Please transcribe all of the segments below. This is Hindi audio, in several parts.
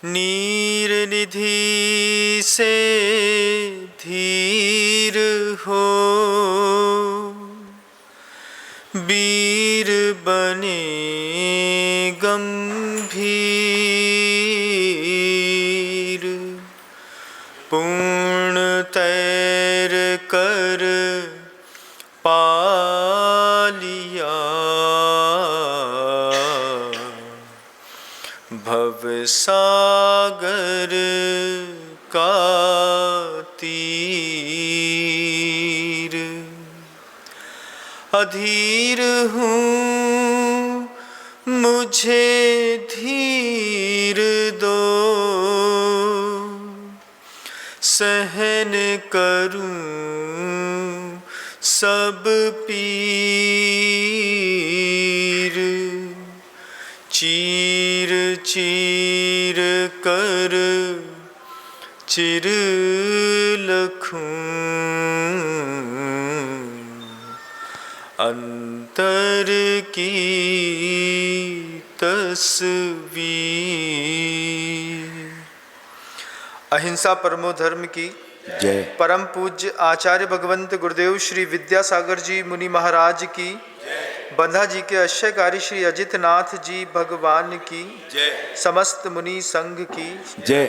नीर निधि से धीर हो, वीर बने गंभीर, पूर्ण तैर कर पालिया, भव सागर का तीर। अधीर हूँ मुझे धीर दो, सहन करूँ सब पीर, चीर चीर कर चिर लखूं, अंतर की तस्वीर। अहिंसा परमो धर्म की जय। परम पूज्य आचार्य भगवंत गुरुदेव श्री विद्यासागर जी मुनि महाराज की, बंधा जी के अश्यकारी श्री अजित नाथ जी भगवान की जय। समस्त मुनि संघ की जय।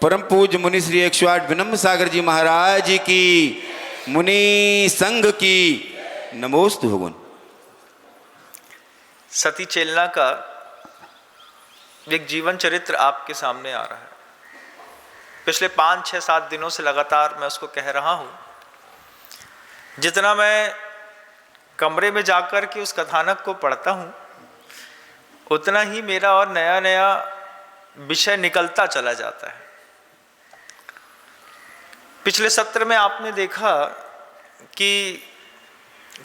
परम पूज्य मुनि श्री 108 विनम्र सागर जी महाराज की, मुनि संघ की नमोस्तु भगवान। सती चेलना का एक जीवन चरित्र आपके सामने आ रहा है। पिछले 5, 6, 7 दिनों से लगातार मैं उसको कह रहा हूं। जितना मैं कमरे में जाकर के उस कथानक को पढ़ता हूं, उतना ही मेरा और नया नया विषय निकलता चला जाता है। पिछले सत्र में आपने देखा कि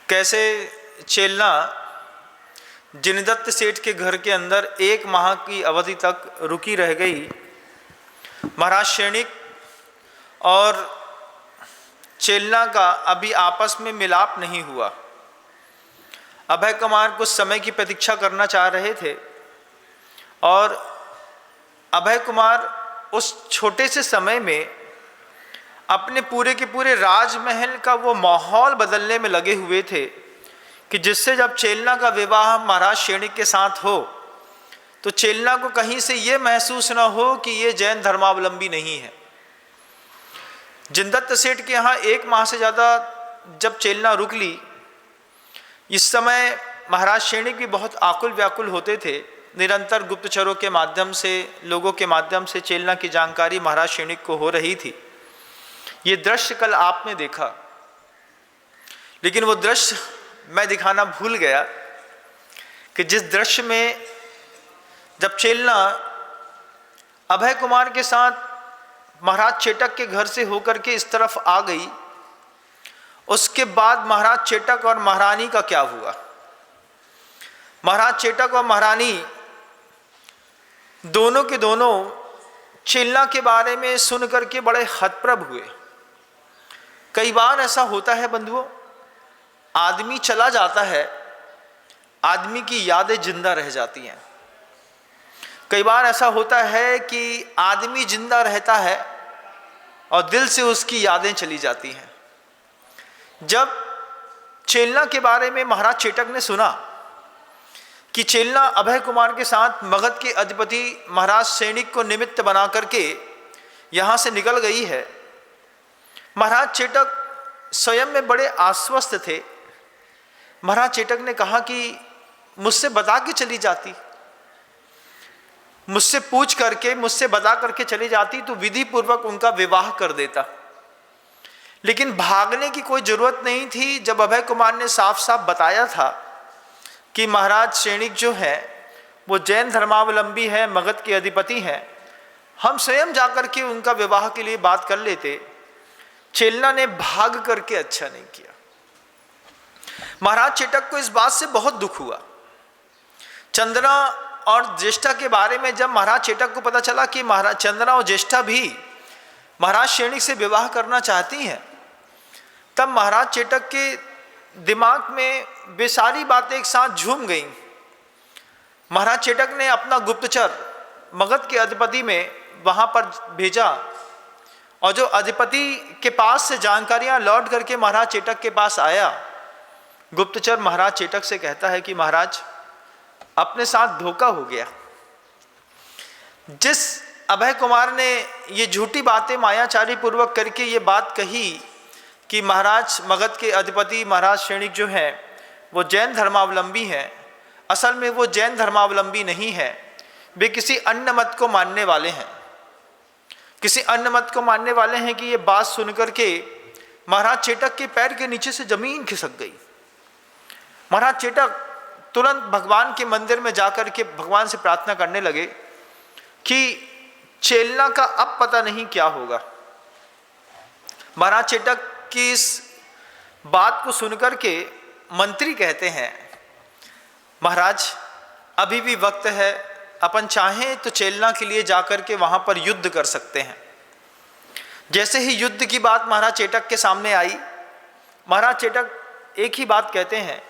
कैसे चेलना जिनदत्त सेठ के घर के अंदर 1 माह की अवधि तक रुकी रह गई। महाराज शैणिक और चेलना का अभी आपस में मिलाप नहीं हुआ। अभय कुमार कुछ समय की प्रतीक्षा करना चाह रहे थे और अभय कुमार उस छोटे से समय में अपने पूरे के पूरे राजमहल का वो माहौल बदलने में लगे हुए थे कि जिससे जब चेलना का विवाह महाराज शैणिक के साथ हो तो चेलना को कहीं से ये महसूस न हो कि ये जैन धर्मावलंबी नहीं है। जिनदत्त सेठ के यहाँ 1 माह से ज़्यादा जब चेलना रुक ली, इस समय महाराज शैणिक भी बहुत आकुल व्याकुल होते थे। निरंतर गुप्तचरों के माध्यम से, लोगों के माध्यम से चेलना की जानकारी महाराज शैणिक को हो रही थी। ये दृश्य कल आपने देखा, लेकिन वो दृश्य मैं दिखाना भूल गया कि जिस दृश्य में जब चेलना अभय कुमार के साथ महाराज चेटक के घर से होकर के इस तरफ आ गई, उसके बाद महाराज चेटक और महारानी का क्या हुआ। महाराज चेटक और महारानी दोनों के दोनों चेलना के बारे में सुन करके बड़े हतप्रभ हुए। कई बार ऐसा होता है बंधुओं, आदमी चला जाता है, आदमी की यादें जिंदा रह जाती हैं। कई बार ऐसा होता है कि आदमी जिंदा रहता है और दिल से उसकी यादें चली जाती हैं। जब चेलना के बारे में महाराज चेटक ने सुना कि चेलना अभय कुमार के साथ मगध के अधिपति महाराज शैणिक को निमित्त बना करके यहाँ से निकल गई है, महाराज चेटक स्वयं में बड़े आश्वस्त थे। महाराज चेटक ने कहा कि मुझसे बता के चली जाती, मुझसे पूछ करके, मुझसे बता करके चली जाती तो विधि पूर्वक उनका विवाह कर देता। लेकिन भागने की कोई जरूरत नहीं थी। जब अभय कुमार ने साफ साफ बताया था कि महाराज शैणिक जो है वो जैन धर्मावलंबी है, मगध के अधिपति हैं, हम स्वयं जाकर के उनका विवाह के लिए बात कर लेते, चेलना ने भाग करके अच्छा नहीं किया। महाराज चेटक को इस बात से बहुत दुख हुआ। चंद्रा और ज्येष्ठा के बारे में जब महाराज चेटक को पता चला कि महाराज चंद्रा और ज्येष्ठा भी महाराज शैणिक से विवाह करना चाहती हैं, तब महाराज चेटक के दिमाग में वे सारी बातें एक साथ झूम गईं। महाराज चेटक ने अपना गुप्तचर मगध के अधिपति में वहाँ पर भेजा, और जो अधिपति के पास से जानकारियाँ लौट करके महाराज चेटक के पास आया, गुप्तचर महाराज चेटक से कहता है कि महाराज, अपने साथ धोखा हो गया। जिस अभय कुमार ने ये झूठी बातें मायाचारी पूर्वक करके ये बात कही कि महाराज मगध के अधिपति महाराज शैणिक जो हैं वो जैन धर्मावलंबी हैं, असल में वो जैन धर्मावलंबी नहीं है, वे किसी अन्य मत को मानने वाले हैं। किसी अन्य मत को मानने वाले हैं कि ये बात सुनकर के महाराज चेटक के पैर के नीचे से जमीन खिसक गई। महाराज चेटक तुरंत भगवान के मंदिर में जाकर के भगवान से प्रार्थना करने लगे कि चेलना का अब पता नहीं क्या होगा। महाराज चेटक की इस बात को सुनकर के मंत्री कहते हैं, महाराज अभी भी वक्त है, अपन चाहें तो चेलना के लिए जाकर के वहां पर युद्ध कर सकते हैं। जैसे ही युद्ध की बात महाराज चेटक के सामने आई, महाराज चेटक एक ही बात कहते हैं,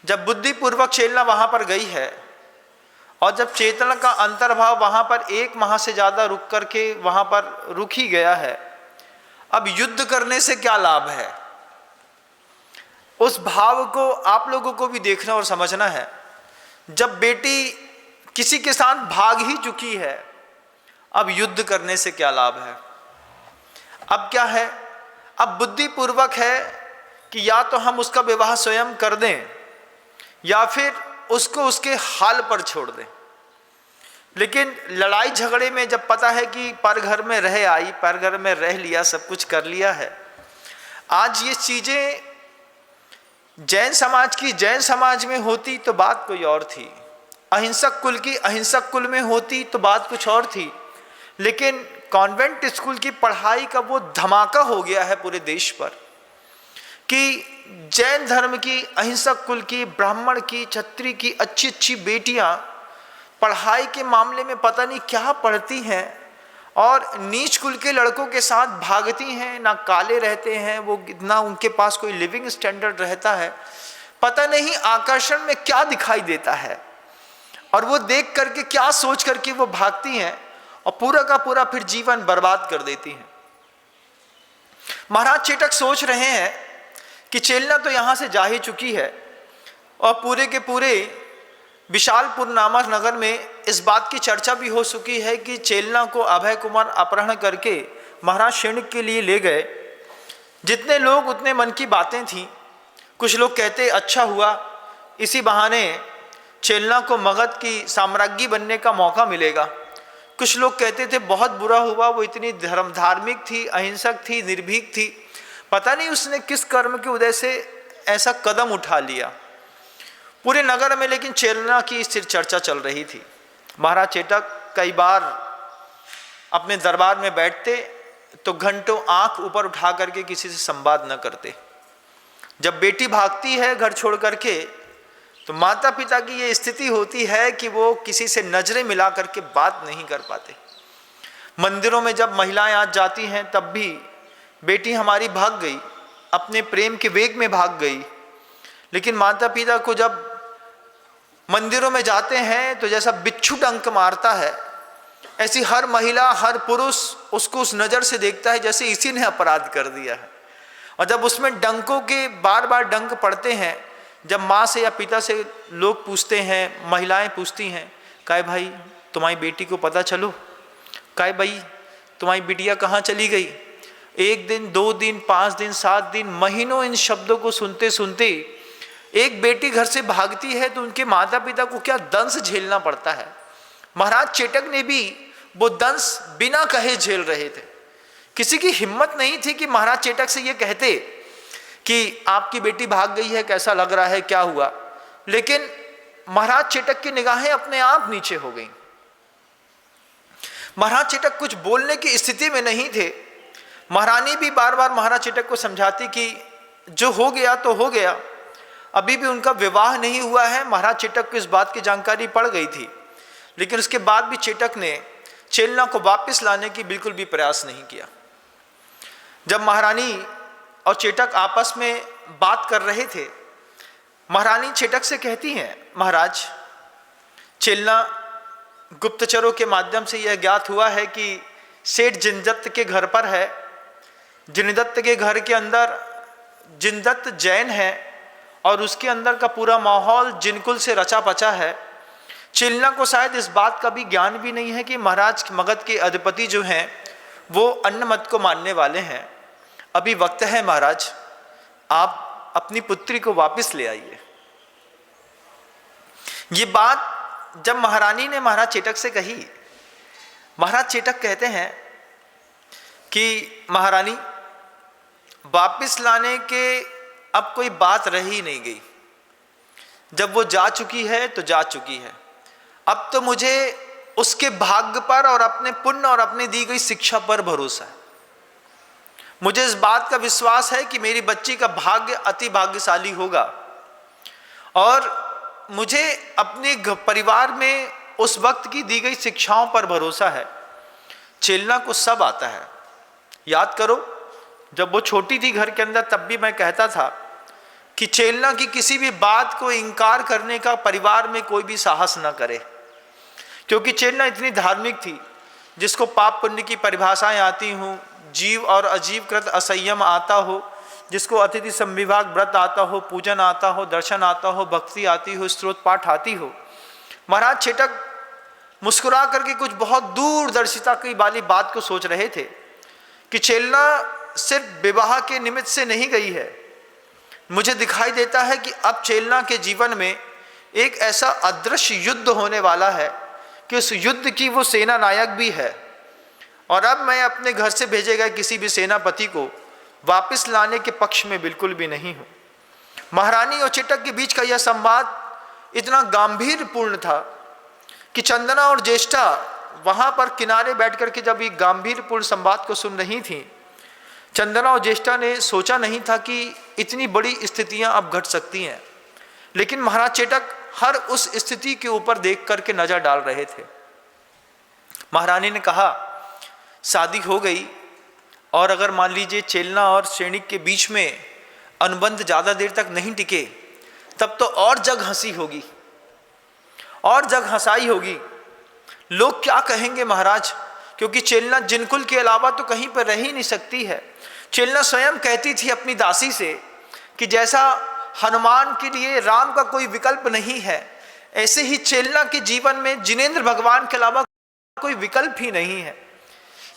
जब बुद्धिपूर्वक चेलना वहां पर गई है और जब चेतना का अंतर्भाव वहां पर 1 माह से ज्यादा रुक करके वहां पर रुक ही गया है, अब युद्ध करने से क्या लाभ है। उस भाव को आप लोगों को भी देखना और समझना है। जब बेटी किसी के साथ भाग ही चुकी है, अब युद्ध करने से क्या लाभ है। अब क्या है, अब बुद्धिपूर्वक है कि या तो हम उसका विवाह स्वयं कर दें या फिर उसको उसके हाल पर छोड़ दें। लेकिन लड़ाई झगड़े में जब पता है कि पर घर में रह आई, पर घर में रह लिया, सब कुछ कर लिया है। आज ये चीजें जैन समाज की जैन समाज में होती तो बात कोई और थी, अहिंसक कुल की अहिंसक कुल में होती तो बात कुछ और थी। लेकिन कॉन्वेंट स्कूल की पढ़ाई का वो धमाका हो गया है पूरे देश पर कि जैन धर्म की अहिंसक कुल की, ब्राह्मण की, क्षत्रिय की अच्छी अच्छी बेटियां पढ़ाई के मामले में पता नहीं क्या पढ़ती हैं और नीच कुल के लड़कों के साथ भागती हैं। ना काले रहते हैं वो, ना उनके पास कोई लिविंग स्टैंडर्ड रहता है, पता नहीं आकर्षण में क्या दिखाई देता है और वो देख करके क्या सोच करके वो भागती हैं और पूरा का पूरा फिर जीवन बर्बाद कर देती हैं। महाराज चेटक सोच रहे हैं कि चेलना तो यहाँ से जा ही चुकी है और पूरे के पूरे विशालपुर नामक नगर में इस बात की चर्चा भी हो चुकी है कि चेलना को अभय कुमार अपहरण करके महाराज शैणिक के लिए ले गए। जितने लोग उतने मन की बातें थीं। कुछ लोग कहते अच्छा हुआ इसी बहाने चेलना को मगध की साम्राज्ञी बनने का मौका मिलेगा। कुछ लोग कहते थे बहुत बुरा हुआ, वो इतनी धार्मिक थी, अहिंसक थी, निर्भीक थी, पता नहीं उसने किस कर्म के उदय से ऐसा कदम उठा लिया पूरे नगर में। लेकिन चेलना की स्थिर चर्चा चल रही थी। महाराज चेटक कई बार अपने दरबार में बैठते तो घंटों आंख ऊपर उठा करके किसी से संवाद न करते। जब बेटी भागती है घर छोड़ करके तो माता पिता की ये स्थिति होती है कि वो किसी से नजरें मिला करके बात नहीं कर पाते। मंदिरों में जब महिलाएं आज जाती हैं तब भी बेटी हमारी भाग गई, अपने प्रेम के वेग में भाग गई। लेकिन माता पिता को जब मंदिरों में जाते हैं तो जैसा बिच्छू डंक मारता है, ऐसी हर महिला हर पुरुष उसको उस नज़र से देखता है जैसे इसी ने अपराध कर दिया है। और जब उसमें डंकों के बार बार डंक पड़ते हैं, जब माँ से या पिता से लोग पूछते हैं, महिलाएं पूछती हैं, काय भाई तुम्हारी बेटी को पता चलो, काय भाई तुम्हारी बिटिया कहाँ चली गई। 1 दिन 2 दिन 5 दिन 7 दिन महीनों इन शब्दों को सुनते सुनते एक बेटी घर से भागती है तो उनके माता पिता को क्या दंश झेलना पड़ता है। महाराज चेटक ने भी वो दंश बिना कहे झेल रहे थे। किसी की हिम्मत नहीं थी कि महाराज चेटक से ये कहते कि आपकी बेटी भाग गई है, कैसा लग रहा है, क्या हुआ। लेकिन महाराज चेटक की निगाहें अपने आप नीचे हो गईं। महाराज चेटक कुछ बोलने की स्थिति में नहीं थे। महारानी भी बार बार महाराज चेटक को समझाती कि जो हो गया तो हो गया, अभी भी उनका विवाह नहीं हुआ है। महाराज चेटक को इस बात की जानकारी पड़ गई थी, लेकिन उसके बाद भी चेटक ने चेलना को वापस लाने की बिल्कुल भी प्रयास नहीं किया। जब महारानी और चेटक आपस में बात कर रहे थे। महारानी चेटक से कहती हैं, महाराज, चेलना गुप्तचरों के माध्यम से यह ज्ञात हुआ है कि सेठ जिनदत्त के घर पर है। जिनदत्त के घर के अंदर जिनदत्त जैन है और उसके अंदर का पूरा माहौल जिनकुल से रचा पचा है। चेलना को शायद इस बात का भी ज्ञान भी नहीं है कि महाराज मगध के अधिपति जो हैं वो अन्न मत को मानने वाले हैं। अभी वक्त है महाराज, आप अपनी पुत्री को वापस ले आइए। ये बात जब महारानी ने महाराज चेटक से कही, महाराज चेटक कहते हैं कि महारानी, वापस लाने के अब कोई बात रही नहीं गई। जब वो जा चुकी है तो जा चुकी है। अब तो मुझे उसके भाग्य पर और अपने पुण्य और अपने दी गई शिक्षा पर भरोसा है। मुझे इस बात का विश्वास है कि मेरी बच्ची का भाग्य अति भाग्यशाली होगा और मुझे अपने परिवार में उस वक्त की दी गई शिक्षाओं पर भरोसा है। चेलना को सब आता है। याद करो, जब वो छोटी थी घर के अंदर, तब भी मैं कहता था कि चेलना की किसी भी बात को इनकार करने का परिवार में कोई भी साहस न करे, क्योंकि चेलना इतनी धार्मिक थी, जिसको पाप पुण्य की परिभाषाएं आती हों, जीव और अजीव कृत असंयम आता हो, जिसको अतिथि संविभाग व्रत आता हो, पूजन आता हो, दर्शन आता हो, भक्ति आती हो, स्त्रोत पाठ आती हो। महाराज चेटक मुस्कुरा करके कुछ बहुत दूरदर्शिता की वाली बात को सोच रहे थे कि चेलना सिर्फ विवाह के निमित्त से नहीं गई है। मुझे दिखाई देता है कि अब चेलना के जीवन में एक ऐसा अदृश्य युद्ध होने वाला है कि उस युद्ध की वो सेना नायक भी है और अब मैं अपने घर से भेजे गए किसी भी सेनापति को वापस लाने के पक्ष में बिल्कुल भी नहीं हूँ। महारानी और चेटक के बीच का यह संवाद इतना गंभीरपूर्ण था कि चंदना और ज्येष्ठा वहाँ पर किनारे बैठ कर के जब ये गंभीरपूर्ण संवाद को सुन रही थीं, चंदना और ज्येष्ठा ने सोचा नहीं था कि इतनी बड़ी स्थितियां अब घट सकती हैं। लेकिन महाराज चेटक हर उस स्थिति के ऊपर देख करके नजर डाल रहे थे। महारानी ने कहा, शादी हो गई और अगर मान लीजिए चेलना और सैनिक के बीच में अनुबंध ज़्यादा देर तक नहीं टिके, तब तो और जग हंसी होगी और जग हंसाई होगी। लोग क्या कहेंगे महाराज, क्योंकि चेलना जिनकुल के अलावा तो कहीं पर रह ही नहीं सकती है। चेलना स्वयं कहती थी अपनी दासी से कि जैसा हनुमान के लिए राम का कोई विकल्प नहीं है, ऐसे ही चेलना के जीवन में जिनेंद्र भगवान के अलावा कोई विकल्प ही नहीं है।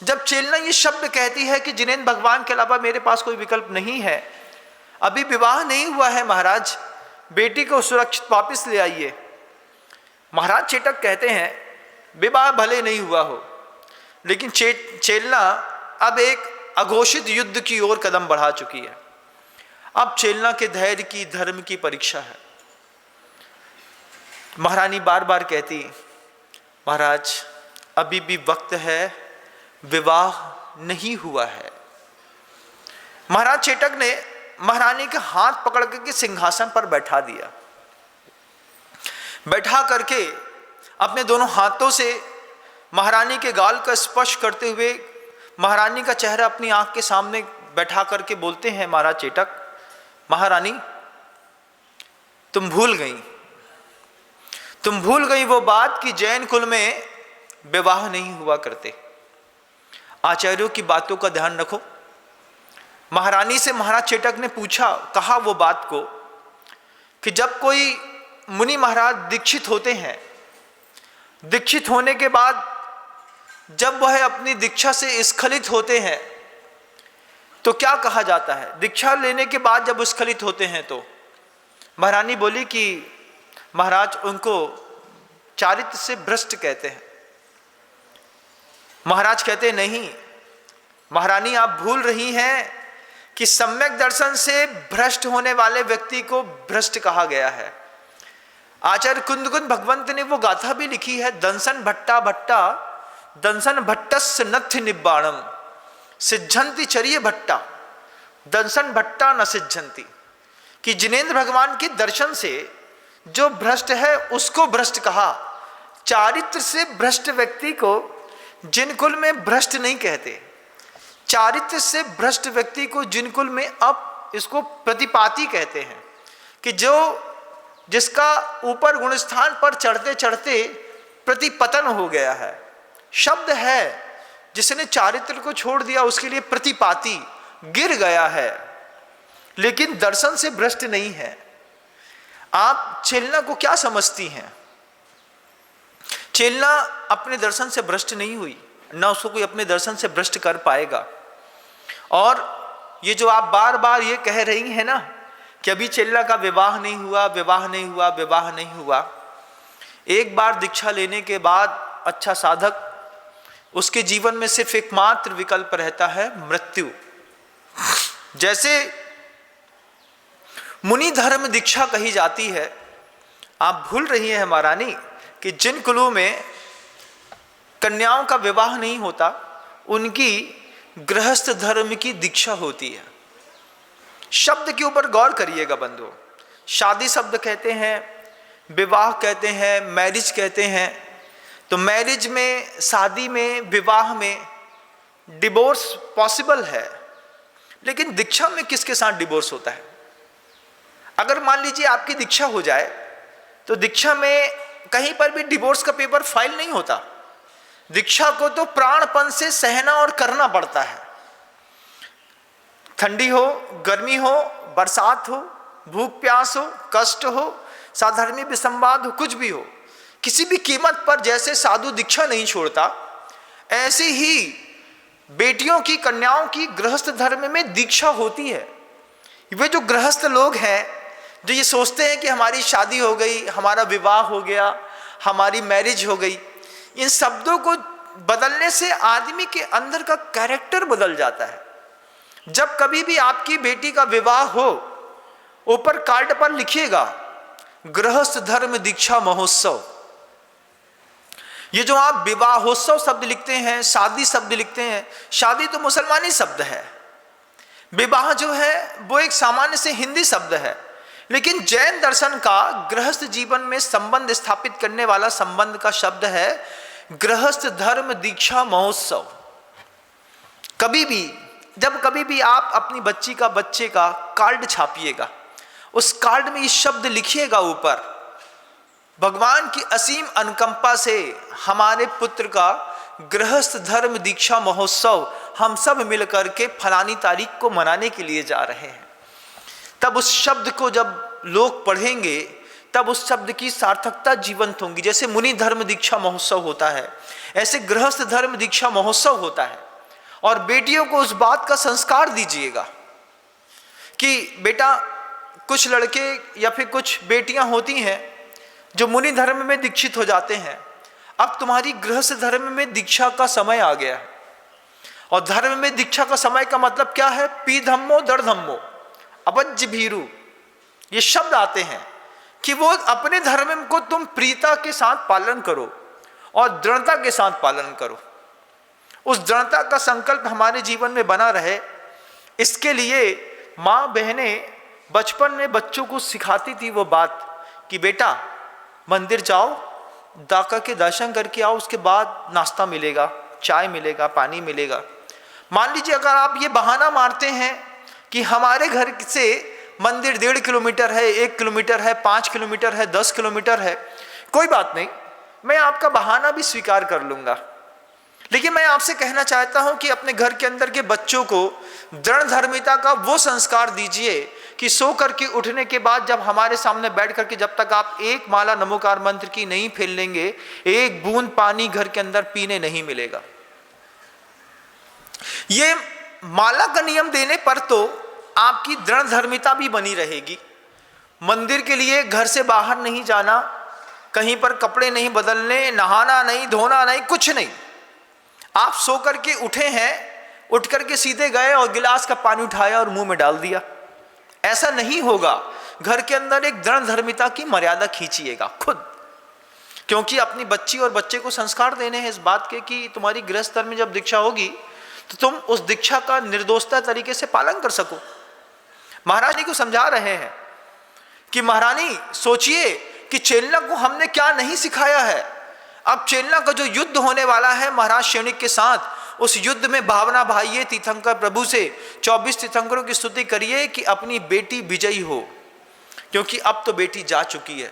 जब चेलना ये शब्द कहती है कि जिनेंद्र भगवान के अलावा मेरे पास कोई विकल्प नहीं है, अभी विवाह नहीं हुआ है महाराज, बेटी को सुरक्षित वापस ले आइए। महाराज चेटक कहते हैं, विवाह भले नहीं हुआ हो, लेकिन चेलना अब एक अघोषित युद्ध की ओर कदम बढ़ा चुकी है। अब चेलना के धैर्य की, धर्म की परीक्षा है। महारानी बार बार कहती, महाराज अभी भी वक्त है, विवाह नहीं हुआ है। महाराज चेटक ने महारानी के हाथ पकड़ करके सिंहासन पर बैठा दिया। बैठा करके अपने दोनों हाथों से महारानी के गाल का स्पर्श करते हुए महारानी का चेहरा अपनी आंख के सामने बैठा करके बोलते हैं, महाराज चेटक, महारानी तुम भूल गई वो बात कि जैन कुल में विवाह नहीं हुआ करते। आचार्यों की बातों का ध्यान रखो। महारानी से महाराज चेटक ने पूछा, कहा वो बात को कि जब कोई मुनि महाराज दीक्षित होते हैं, दीक्षित होने के बाद जब वह अपनी दीक्षा से स्खलित होते हैं तो क्या कहा जाता है? दीक्षा लेने के बाद जब स्खलित होते हैं तो महारानी बोली कि महाराज उनको चारित्र से भ्रष्ट कहते हैं। महाराज कहते नहीं, महारानी आप भूल रही हैं कि सम्यक दर्शन से भ्रष्ट होने वाले व्यक्ति को भ्रष्ट कहा गया है। आचार्य कुंदकुंद भगवंत ने वो गाथा भी लिखी है, दंसन भट्टा भट्टा दंसन भट्टस्य नथ्य निब्बाणम सिद्धंति चरिय भट्टा दंसन भट्टा न सिद्धंति, कि जिनेंद्र भगवान के दर्शन से जो भ्रष्ट है उसको भ्रष्ट कहा। चारित्र से भ्रष्ट व्यक्ति को जिन कुल में भ्रष्ट नहीं कहते। चारित्र से भ्रष्ट व्यक्ति को जिनकुल में अब इसको प्रतिपाती कहते हैं, कि जिसका ऊपर गुणस्थान पर चढ़ते चढ़ते प्रतिपतन हो गया है। शब्द है जिसने चारित्र को छोड़ दिया उसके लिए प्रतिपाती, गिर गया है, लेकिन दर्शन से भ्रष्ट नहीं है। आप चेलना को क्या समझती हैं? चेलना अपने दर्शन से भ्रष्ट नहीं हुई, ना उसको कोई अपने दर्शन से भ्रष्ट कर पाएगा। और ये जो आप बार बार ये कह रही हैं ना कि अभी चेला का विवाह नहीं हुआ, विवाह नहीं हुआ, विवाह नहीं हुआ, एक बार दीक्षा लेने के बाद अच्छा साधक, उसके जीवन में सिर्फ एकमात्र विकल्प रहता है मृत्यु। जैसे मुनि धर्म दीक्षा कही जाती है, आप भूल रही हैं महारानी कि जिन कुलों में कन्याओं का विवाह नहीं होता उनकी गृहस्थ धर्म की दीक्षा होती है। शब्द के ऊपर गौर करिएगा बंधु। शादी शब्द कहते हैं, विवाह कहते हैं, मैरिज कहते हैं। तो मैरिज में, शादी में, विवाह में डिवोर्स पॉसिबल है, लेकिन दीक्षा में किसके साथ डिवोर्स होता है? अगर मान लीजिए आपकी दीक्षा हो जाए तो दीक्षा में कहीं पर भी डिवोर्स का पेपर फाइल नहीं होता। दीक्षा को तो प्राणपन से सहना और करना पड़ता है। ठंडी हो, गर्मी हो, बरसात हो, भूख प्यास हो, कष्ट हो, साधर्मी विसंवाद हो, कुछ भी हो, किसी भी कीमत पर जैसे साधु दीक्षा नहीं छोड़ता, ऐसे ही बेटियों की, कन्याओं की गृहस्थ धर्म में दीक्षा होती है। वे जो गृहस्थ लोग हैं जो ये सोचते हैं कि हमारी शादी हो गई, हमारा विवाह हो गया, हमारी मैरिज हो गई, इन शब्दों को बदलने से आदमी के अंदर का कैरेक्टर बदल जाता है। जब कभी भी आपकी बेटी का विवाह हो, ऊपर कार्ड पर लिखिएगा गृहस्थ धर्म दीक्षा महोत्सव। ये जो आप विवाहोत्सव शब्द लिखते हैं, शादी शब्द लिखते हैं, शादी तो मुसलमानी शब्द है, विवाह जो है वो एक सामान्य से हिंदी शब्द है। लेकिन जैन दर्शन का गृहस्थ जीवन में संबंध स्थापित करने वाला संबंध का शब्द है गृहस्थ धर्म दीक्षा महोत्सव। कभी भी, जब कभी भी आप अपनी बच्ची का, बच्चे का कार्ड छापिएगा, उस कार्ड में ये शब्द लिखिएगा ऊपर, भगवान की असीम अनुकंपा से हमारे पुत्र का गृहस्थ धर्म दीक्षा महोत्सव हम सब मिलकर के फलानी तारीख को मनाने के लिए जा रहे हैं। तब उस शब्द को जब लोग पढ़ेंगे तब उस शब्द की सार्थकता जीवंत होंगी। जैसे मुनि धर्म दीक्षा महोत्सव होता है, ऐसे गृहस्थ धर्म दीक्षा महोत्सव होता है। और बेटियों को उस बात का संस्कार दीजिएगा कि बेटा, कुछ लड़के या फिर कुछ बेटियां होती हैं जो मुनि धर्म में दीक्षित हो जाते हैं, अब तुम्हारी गृहस्थ धर्म में दीक्षा का समय आ गया है। और धर्म में दीक्षा का समय का मतलब क्या है? पी धम्मो दर धम्मो अवज्ज भीरु, ये शब्द आते हैं कि वो अपने धर्म को तुम प्रियता के साथ पालन करो और दृढ़ता के साथ पालन करो। उस दृढ़ता का संकल्प हमारे जीवन में बना रहे, इसके लिए माँ बहनें बचपन में बच्चों को सिखाती थी वो बात कि बेटा मंदिर जाओ, दाका के दर्शन करके आओ, उसके बाद नाश्ता मिलेगा, चाय मिलेगा, पानी मिलेगा। मान लीजिए अगर आप ये बहाना मारते हैं कि हमारे घर से मंदिर 1.5 किलोमीटर है, 1 किलोमीटर है, 5 किलोमीटर है, 10 किलोमीटर है, कोई बात नहीं, मैं आपका बहाना भी स्वीकार कर लूंगा। लेकिन मैं आपसे कहना चाहता हूं कि अपने घर के अंदर के बच्चों को दृढ़ धर्मिता का वो संस्कार दीजिए कि सो करके उठने के बाद जब हमारे सामने बैठ करके जब तक आप एक माला नमोकार मंत्र की नहीं फेर लेंगे, एक बूंद पानी घर के अंदर पीने नहीं मिलेगा। ये माला का नियम देने पर तो आपकी दृढ़ धर्मिता भी बनी रहेगी। मंदिर के लिए घर से बाहर नहीं जाना, कहीं पर कपड़े नहीं बदलने, नहाना नहीं, धोना नहीं, कुछ नहीं। आप सो करके उठे हैं, उठ करके सीधे गए और गिलास का पानी उठाया और मुंह में डाल दिया, ऐसा नहीं होगा। घर के अंदर एक दृढ़ धर्मिता की मर्यादा खींचिएगा खुद, क्योंकि अपनी बच्ची और बच्चे को संस्कार देने हैं इस बात के कि तुम्हारी गृहस्थ धर्म में जब दीक्षा होगी तो तुम उस दीक्षा का निर्दोषता तरीके से पालन कर सको। महारानी को समझा रहे हैं कि महारानी सोचिए कि चेलना को हमने क्या नहीं सिखाया है। अब चेलना का जो युद्ध होने वाला है महाराज शैणिक के साथ, उस युद्ध में भावना भाइये तीर्थंकर प्रभु से 24 तीर्थंकरों की स्तुति करिए कि अपनी बेटी विजयी हो, क्योंकि अब तो बेटी जा चुकी है।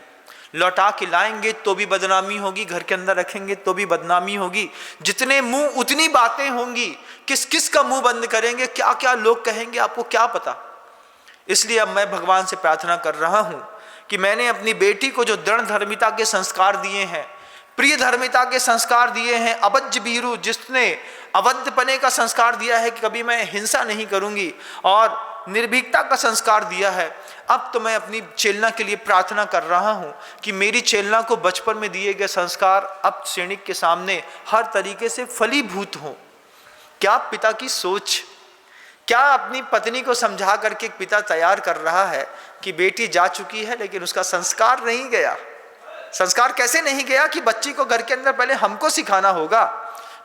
लौटा के लाएंगे तो भी बदनामी होगी, घर के अंदर रखेंगे तो भी बदनामी होगी। जितने मुंह उतनी बातें होंगी, किस किस का मुंह बंद करेंगे, क्या क्या लोग कहेंगे, आपको क्या पता। इसलिए अब मैं भगवान से प्रार्थना कर रहा हूं कि मैंने अपनी बेटी को जो दृढ़ धर्मिता के संस्कार दिए हैं, प्रिय धर्मिता के संस्कार दिए हैं, अबज्ज बीरू जिसने अवध्यपने का संस्कार दिया है कि कभी मैं हिंसा नहीं करूंगी, और निर्भीकता का संस्कार दिया है, अब तो मैं अपनी चेलना के लिए प्रार्थना कर रहा हूं कि मेरी चेलना को बचपन में दिए गए संस्कार अब सैनिक के सामने हर तरीके से फलीभूत हों। क्या पिता की सोच, क्या अपनी पत्नी को समझा करके एक पिता तैयार कर रहा है कि बेटी जा चुकी है लेकिन उसका संस्कार नहीं गया। संस्कार कैसे नहीं गया कि बच्ची को घर के अंदर पहले हमको सिखाना होगा,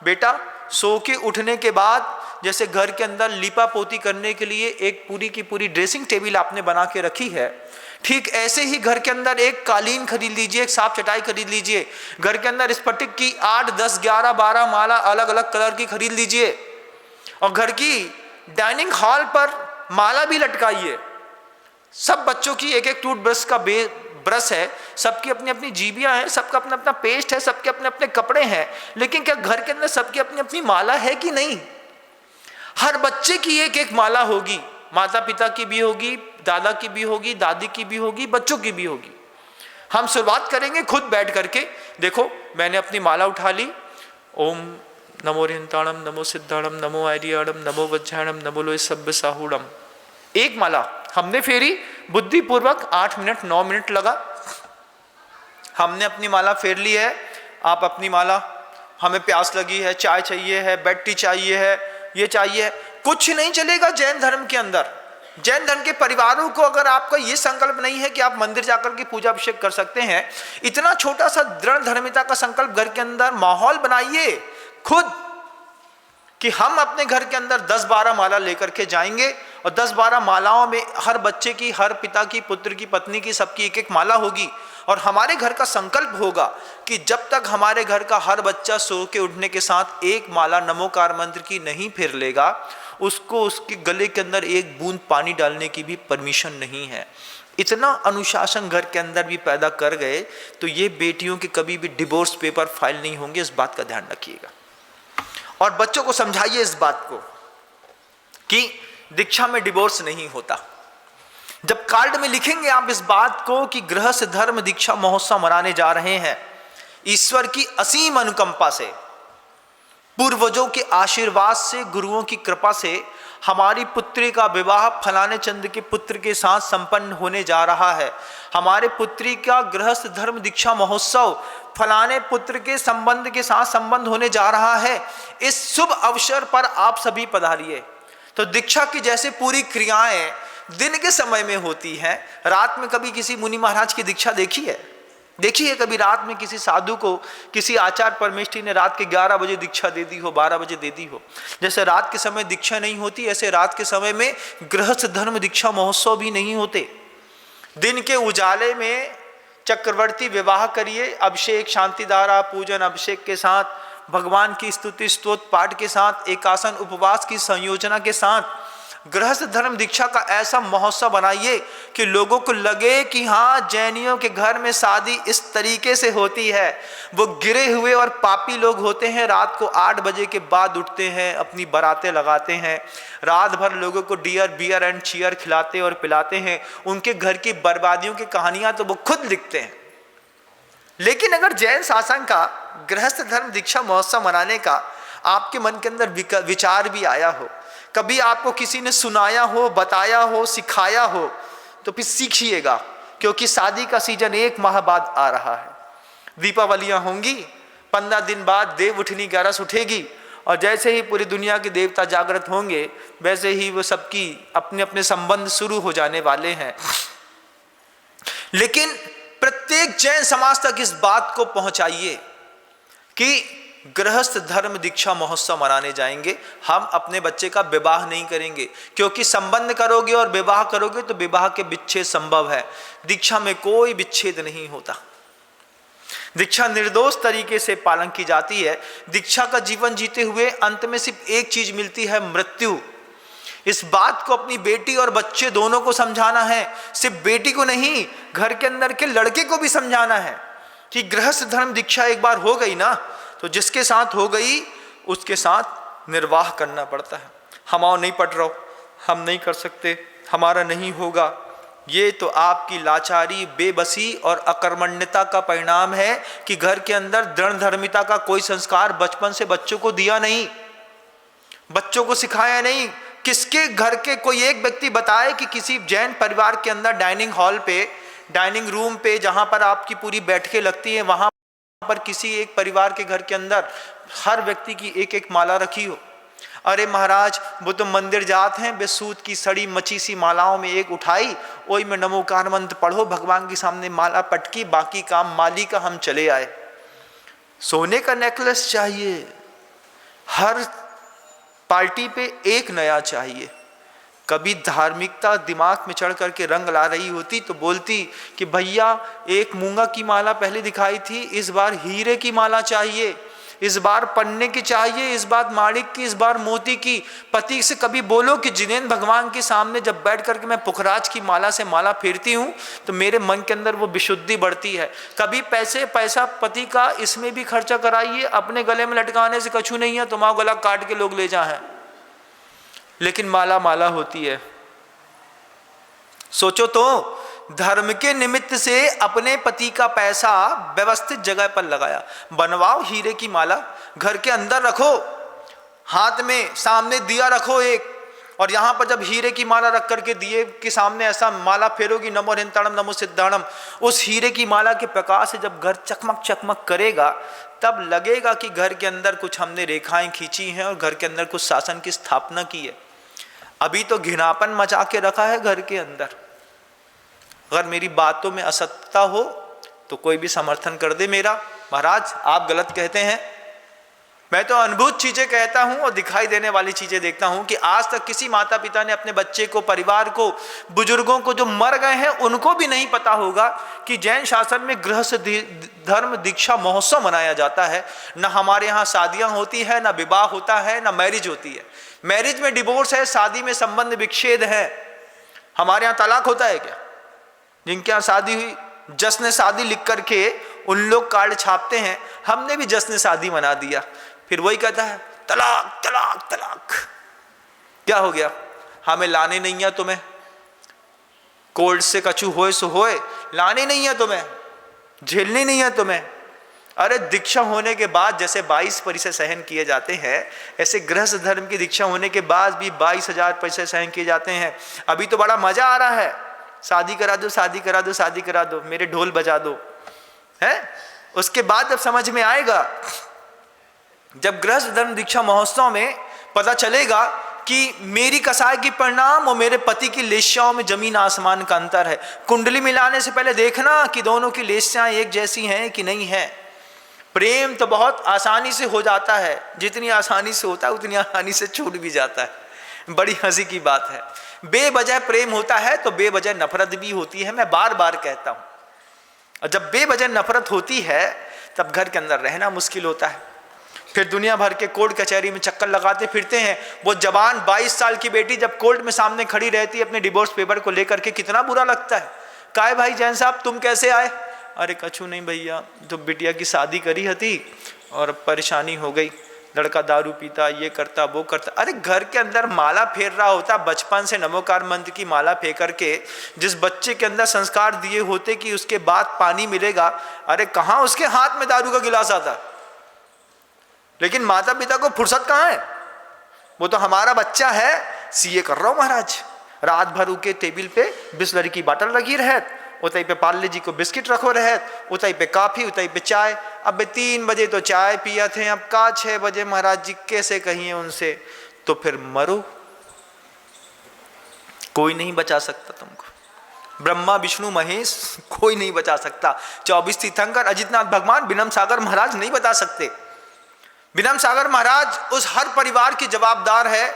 बेटा सो के उठने के बाद जैसे घर के अंदर लीपा पोती करने के लिए एक पूरी की पूरी ड्रेसिंग टेबल आपने बना के रखी है, ठीक ऐसे ही घर के अंदर एक कालीन खरीद लीजिए, एक साफ चटाई खरीद लीजिए, घर के अंदर स्फटिक की 8, 10, 11, 12 माला अलग अलग कलर की खरीद लीजिए, और घर की डाइनिंग हॉल पर माला भी लटकाइए। सब बच्चों की एक एक टूथब्रश का ब्रश है, सबकी अपनी अपनी जीबियां हैं, सबका अपना अपना पेस्ट है, सबके अपने अपने कपड़े हैं, लेकिन क्या घर के अंदर सबकी अपनी अपनी माला है कि नहीं? हर बच्चे की एक एक माला होगी, माता पिता की भी होगी, दादा की भी होगी, दादी की भी होगी, बच्चों की भी होगी। हम शुरुआत करेंगे खुद बैठ करके, देखो मैंने अपनी माला उठा ली, ओम नमो रिंताणम, नमो सिद्धाणम, नमो आर्याणम, नमो वज्राणम, नमो लोय सब्ब साहूणम। एक माला हमने फेरी, बुद्धिपूर्वक 8 मिनट 9 मिनट लगा, हमने अपनी माला फेर ली है। आप अपनी माला, हमें प्यास लगी है, चाय चाहिए है, बेड टी चाहिए है, ये चाहिए है, कुछ नहीं चलेगा जैन धर्म के अंदर। जैन धर्म के परिवारों को अगर आपका ये संकल्प नहीं है कि आप मंदिर जाकर के पूजा अभिषेक कर सकते हैं, इतना छोटा सा दृढ़ धर्मिता का संकल्प घर के अंदर माहौल बनाइए खुद कि हम अपने घर के अंदर 10-12 माला लेकर के जाएंगे, और 10-12 मालाओं में हर बच्चे की, हर पिता की, पुत्र की, पत्नी की, सबकी एक एक माला होगी। और हमारे घर का संकल्प होगा कि जब तक हमारे घर का हर बच्चा सो के उठने के साथ एक माला नमोकार मंत्र की नहीं फेर लेगा, उसको उसके गले के अंदर एक बूंद पानी डालने की भी परमिशन नहीं है। इतना अनुशासन घर के अंदर भी पैदा कर गए तो ये बेटियों के कभी भी डिवोर्स पेपर फाइल नहीं होंगे, इस बात का ध्यान रखिएगा। और बच्चों को समझाइए इस बात को कि दीक्षा में डिवोर्स नहीं होता। जब कार्ड में लिखेंगे आप इस बात को कि गृहस्थ धर्म दीक्षा महोत्सव मनाने जा रहे हैं, ईश्वर की असीम अनुकंपा से, पूर्वजों के आशीर्वाद से, गुरुओं की कृपा से हमारी पुत्री का विवाह फलाने चंद के पुत्र के साथ संपन्न होने जा रहा है। हमारे पुत्री का गृहस्थ धर्म दीक्षा महोत्सव फलाने पुत्र के संबंध के साथ संबंध होने जा रहा है। इस शुभ अवसर पर आप सभी पधारिए। तो दीक्षा की जैसे पूरी क्रियाएं दिन के समय में होती हैं, रात में कभी किसी मुनि महाराज की दीक्षा देखी है? देखिए कभी रात में किसी साधु को किसी आचार्य परमेष्ठी ने रात के 11 बजे दीक्षा दे दी हो, 12 बजे दे दी हो। जैसे रात के समय दीक्षा नहीं होती, ऐसे रात के समय में गृहस्थ धर्म दीक्षा महोत्सव भी नहीं होते। दिन के उजाले में चक्रवर्ती विवाह करिए, अभिषेक, शांति धारा, पूजन अभिषेक के साथ, भगवान की स्तुति स्तोत्र पाठ के साथ, एकासन उपवास की संयोजना के साथ गृहस्थ धर्म दीक्षा का ऐसा महोत्सव बनाइए कि लोगों को लगे कि हाँ, जैनियों के घर में शादी इस तरीके से होती है। वो गिरे हुए और पापी लोग होते हैं, रात को 8 बजे के बाद उठते हैं, अपनी बारातें लगाते हैं, रात भर लोगों को डियर बियर एंड चीयर खिलाते और पिलाते हैं। उनके घर की बर्बादियों की कहानियां तो वो खुद लिखते हैं। लेकिन अगर जैन शासन का गृहस्थ धर्म दीक्षा महोत्सव मनाने का आपके मन के अंदर विचार भी आया हो, कभी आपको किसी ने सुनाया हो, बताया हो, सिखाया हो, तो फिर सीखिएगा, क्योंकि शादी का सीजन 1 माह बाद आ रहा है। दीपावलियां होंगी, 15 दिन बाद देव उठनी का रस उठेगी, और जैसे ही पूरी दुनिया के देवता जागृत होंगे वैसे ही वो सबकी अपने अपने संबंध शुरू हो जाने वाले हैं। लेकिन प्रत्येक जैन समाज तक इस बात को पहुंचाइए कि गृहस्थ धर्म दीक्षा महोत्सव मनाने जाएंगे, हम अपने बच्चे का विवाह नहीं करेंगे, क्योंकि संबंध करोगे और विवाह करोगे तो विवाह के विच्छेद संभव है। दीक्षा में कोई विच्छेद नहीं होता। दीक्षा निर्दोष तरीके से पालन की जाती है। दीक्षा का जीवन जीते हुए अंत में सिर्फ एक चीज मिलती है, मृत्यु। इस बात को अपनी बेटी और बच्चे दोनों को समझाना है, सिर्फ बेटी को नहीं, घर के अंदर के लड़के को भी समझाना है कि गृहस्थ धर्म दीक्षा एक बार हो गई ना, तो जिसके साथ हो गई उसके साथ निर्वाह करना पड़ता है। हम आओ नहीं पढ़ रहो, हम नहीं कर सकते, हमारा नहीं होगा, ये तो आपकी लाचारी, बेबसी और अकर्मण्यता का परिणाम है कि घर के अंदर दृढ़ धर्मिता का कोई संस्कार बचपन से बच्चों को दिया नहीं, बच्चों को सिखाया नहीं। किसके घर के कोई एक व्यक्ति बताए कि किसी जैन परिवार के अंदर डाइनिंग हॉल पे, डाइनिंग रूम पे, जहां पर आपकी पूरी बैठकें लगती हैं, वहां पर किसी एक परिवार के घर के अंदर हर व्यक्ति की एक एक माला रखी हो। अरे महाराज, वो तो मंदिर जात हैं, बेसूत की सड़ी मची सी मालाओं में एक उठाई, ओई में नमोकार मंत्र पढ़ो, भगवान के सामने माला पटकी, बाकी काम माली का, हम चले आए। सोने का नेकलेस चाहिए, हर पार्टी पे एक नया चाहिए। कभी धार्मिकता दिमाग में चढ़ करके रंग ला रही होती तो बोलती कि भैया एक मूंगा की माला पहले दिखाई थी, इस बार हीरे की माला चाहिए, इस बार पन्ने की चाहिए, इस बार माणिक की, इस बार मोती की। पति से कभी बोलो कि जिनेंद्र भगवान के सामने जब बैठ करके मैं पुखराज की माला से माला फेरती हूँ तो मेरे मन के अंदर वो विशुद्धि बढ़ती है। कभी पैसा पति का इसमें भी खर्चा कराइए, अपने गले में लटकाने से कछु नहीं है, तुम्हारा गला काट के लोग ले जाए, लेकिन माला माला होती है। सोचो तो, धर्म के निमित्त से अपने पति का पैसा व्यवस्थित जगह पर लगाया। बनवाओ हीरे की माला, घर के अंदर रखो, हाथ में सामने दिया रखो एक, और यहां पर जब हीरे की माला रख करके दिए के सामने ऐसा माला फेरोगी, नमो हिंताणम नमो सिद्धाणम, उस हीरे की माला के प्रकाश से जब घर चकमक चकमक करेगा, तब लगेगा कि घर के अंदर कुछ हमने रेखाएं खींची हैं और घर के अंदर कुछ शासन की स्थापना की है। अभी तो घिनापन मचा के रखा है घर के अंदर। अगर मेरी बातों में असत्यता हो तो कोई भी समर्थन कर दे मेरा, महाराज आप गलत कहते हैं। मैं तो अनुभूत चीजें कहता हूं और दिखाई देने वाली चीजें देखता हूं कि आज तक किसी माता पिता ने अपने बच्चे को, परिवार को, बुजुर्गों को जो मर गए हैं उनको भी नहीं पता होगा कि जैन शासन में गृहस्थ धर्म दीक्षा महोत्सव मनाया जाता है। न हमारे यहाँ शादियां होती है, न विवाह होता है, न मैरिज होती है। मैरिज में डिवोर्स है, शादी में संबंध विच्छेद है। हमारे यहाँ तलाक होता है क्या? जिनके यहाँ शादी हुई, जश्न शादी लिख करके उन लोग कार्ड छापते हैं, हमने भी जश्न शादी मना दिया, फिर वही कहता है तलाक तलाक तलाक। क्या हो गया? हमें लाने नहीं है तुम्हें, कोर्ट से कछु होए सो होए, लाने नहीं है तुम्हें, झेलनी नहीं है तुम्हें। अरे दीक्षा होने के बाद जैसे 22 पैसे सहन किए जाते हैं, ऐसे गृहस्थ धर्म की दीक्षा होने के बाद भी 22,000 पैसे सहन किए जाते हैं। अभी तो बड़ा मजा आ रहा है, शादी करा दो, शादी करा दो, शादी करा दो, मेरे ढोल बजा दो, है? उसके बाद जब समझ में आएगा, जब गृहस्थ धर्म दीक्षा महोत्सव में पता चलेगा कि मेरी कसाई की परिणाम और मेरे पति की लेस्याओं में जमीन आसमान का अंतर है। कुंडली मिलाने से पहले देखना कि दोनों की लेस्याएं एक जैसी हैं कि नहीं है। प्रेम तो बहुत आसानी से हो जाता है, जितनी आसानी से होता है उतनी आसानी से छूट भी जाता है। बड़ी हंसी की बात है। बेवजह प्रेम होता है तो बेवजह नफरत भी होती है, मैं बार बार कहता हूं। और जब बेवजह नफरत होती है तब घर के अंदर रहना मुश्किल होता है। फिर दुनिया भर के कोर्ट कचहरी में चक्कर लगाते फिरते हैं। वो जवान 22 साल की बेटी जब कोर्ट में सामने खड़ी रहती है अपने डिवोर्स पेपर को लेकर के, कितना बुरा लगता है। काहे भाई जैन साहब तुम कैसे आए? अरे कछु नहीं भैया, तो बिटिया की शादी करी हती और परेशानी हो गई, लड़का दारू पीता, ये करता वो करता। अरे घर के अंदर माला फेर रहा होता, बचपन से नमोकार मंत्र की माला फेर करके जिस बच्चे के अंदर संस्कार दिए होते कि उसके बाद पानी मिलेगा, अरे कहाँ उसके हाथ में दारू का गिलास आता। लेकिन माता पिता को फुर्सत कहाँ है? वो तो हमारा बच्चा है, सीए कर रहा हूं महाराज, रात भर के टेबल पे बिस्लरी की बोतल लगी रहे, उतई पे पार्ले जी को बिस्किट रखो रहे, उतई पे काफी, उतई पे चाय। अब 3 बजे तो चाय पिया थे, अब का 6 बजे महाराज जी कैसे कहिए उनसे? तो फिर मरो, कोई नहीं बचा सकता तुमको। ब्रह्मा विष्णु महेश कोई नहीं बचा सकता। 24 तीर्थंकर अजितनाथ भगवान, विनम्र सागर महाराज नहीं बता सकते। विनम्र सागर महाराज उस हर परिवार की जवाबदार है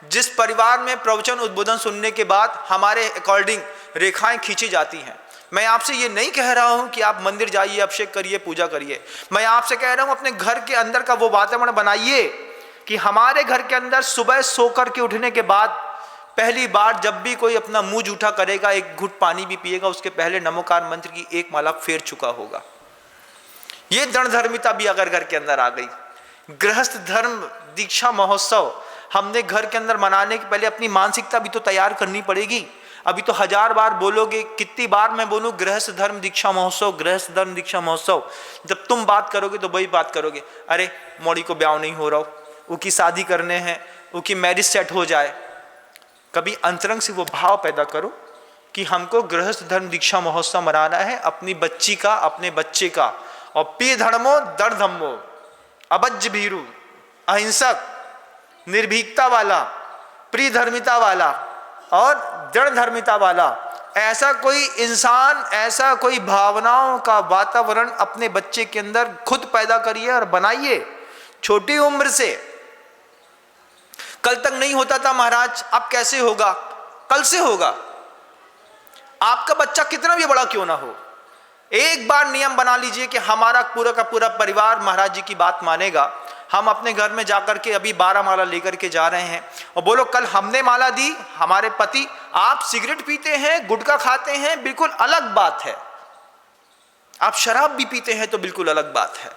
जिस परिवार में प्रवचन उद्बोधन सुनने के बाद हमारे अकॉर्डिंग रेखाएं खींची जाती हैं। मैं आपसे ये नहीं कह रहा हूं कि आप मंदिर जाइए, अभिषेक करिए, पूजा करिए। मैं आपसे कह रहा हूं अपने घर के अंदर का वो वातावरण बनाइए कि हमारे घर के अंदर सुबह सोकर के उठने के बाद पहली बार जब भी कोई अपना मुंह जूठा करेगा, एक घुट पानी भी पिएगा, उसके पहले नमोकार मंत्र की एक माला फेर चुका होगा। ये दृढ़ धर्मिता भी अगर घर के अंदर आ गई। गृहस्थ धर्म दीक्षा महोत्सव हमने घर के अंदर मनाने के पहले अपनी मानसिकता भी तो तैयार करनी पड़ेगी। अभी तो 1000 बार बोलोगे, कितनी बार मैं बोलूं गृहस्थ धर्म दीक्षा महोत्सव, गृहस्थ धर्म दीक्षा महोत्सव। जब तुम बात करोगे तो वही बात करोगे, अरे मौड़ी को ब्याह नहीं हो रहा हो, उसकी शादी करने हैं, उसकी मैरिज सेट हो जाए। कभी अंतरंग से वो भाव पैदा करो कि हमको गृहस्थ धर्म दीक्षा महोत्सव मनाना है, अपनी बच्ची का, अपने बच्चे का। और पी धर्मो दर धम्मो, अबज्ज भीरु, अहिंसक, निर्भीकता वाला, प्रिय धर्मिता वाला और दृढ़ धर्मिता वाला, ऐसा कोई इंसान, ऐसा कोई भावनाओं का वातावरण अपने बच्चे के अंदर खुद पैदा करिए और बनाइए छोटी उम्र से। कल तक नहीं होता था महाराज, अब कैसे होगा? कल से होगा। आपका बच्चा कितना भी बड़ा क्यों ना हो, एक बार नियम बना लीजिए कि हमारा पूरा का पूरा परिवार महाराज जी की बात मानेगा। हम अपने घर में जाकर के अभी 12 माला लेकर के जा रहे हैं और बोलो कल हमने माला दी, हमारे पति, आप सिगरेट पीते हैं, गुटखा खाते हैं, बिल्कुल अलग बात है। आप शराब भी पीते हैं तो बिल्कुल अलग बात है।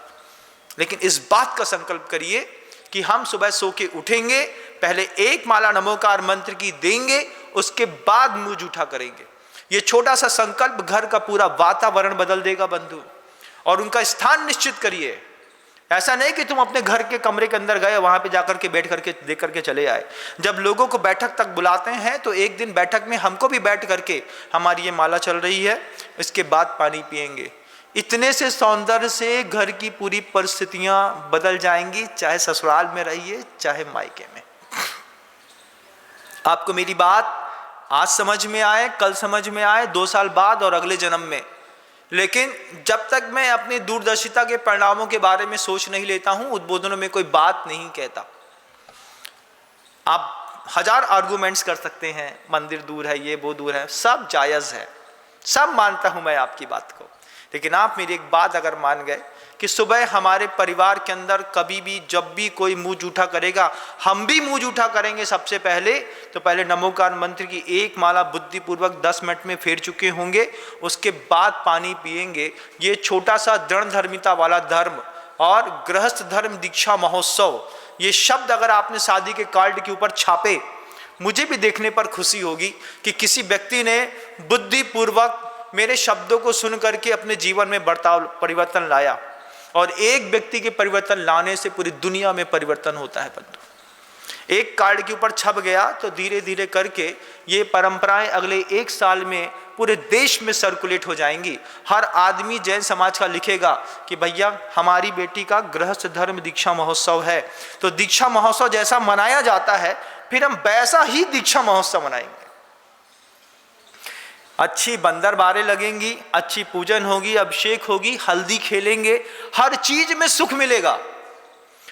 लेकिन इस बात का संकल्प करिए कि हम सुबह सो के उठेंगे, पहले एक माला नमोकार मंत्र की देंगे, उसके बाद मुंह जूठा करेंगे। ये छोटा सा संकल्प घर का पूरा वातावरण बदल देगा बंधु। और उनका स्थान निश्चित करिए। ऐसा नहीं कि तुम अपने घर के कमरे के अंदर गए, वहां पे जाकर के बैठ करके देख करके चले आए। जब लोगों को बैठक तक बुलाते हैं तो एक दिन बैठक में हमको भी बैठ करके, हमारी ये माला चल रही है, इसके बाद पानी पिएंगे। इतने से सौंदर्य से घर की पूरी परिस्थितियां बदल जाएंगी, चाहे ससुराल में रहिए चाहे मायके में। आपको मेरी बात आज समझ में आए, कल समझ में आए, 2 साल बाद और अगले जन्म में, लेकिन जब तक मैं अपनी दूरदर्शिता के परिणामों के बारे में सोच नहीं लेता हूं, उद्बोधनों में कोई बात नहीं कहता। आप 1000 आर्गुमेंट्स कर सकते हैं, मंदिर दूर है, ये वो दूर है, सब जायज है, सब मानता हूं मैं आपकी बात को। लेकिन आप मेरी एक बात अगर मान गए कि सुबह हमारे परिवार के अंदर कभी भी जब भी कोई मुंह जूठा करेगा, हम भी मुंह जूठा करेंगे सबसे पहले, तो पहले नमोकार मंत्र की एक माला बुद्धिपूर्वक 10 मिनट में फेर चुके होंगे, उसके बाद पानी पिएंगे। ये छोटा सा दृढ़ धर्मिता वाला धर्म और गृहस्थ धर्म दीक्षा महोत्सव, ये शब्द अगर आपने शादी के कार्ड के ऊपर छापे, मुझे भी देखने पर खुशी होगी कि किसी व्यक्ति ने बुद्धिपूर्वक मेरे शब्दों को सुन करके अपने जीवन में बर्ताव परिवर्तन लाया। और एक व्यक्ति के परिवर्तन लाने से पूरी दुनिया में परिवर्तन होता है बंधु। एक कार्ड के ऊपर छप गया तो धीरे धीरे करके ये परंपराएं अगले 1 साल में पूरे देश में सर्कुलेट हो जाएंगी। हर आदमी जैन समाज का लिखेगा कि भैया हमारी बेटी का गृहस्थ धर्म दीक्षा महोत्सव है। तो दीक्षा महोत्सव जैसा मनाया जाता है, फिर हम वैसा ही दीक्षा महोत्सव मनाएंगे। अच्छी बंदरबारें लगेंगी, अच्छी पूजन होगी, अभिषेक होगी, हल्दी खेलेंगे, हर चीज में सुख मिलेगा।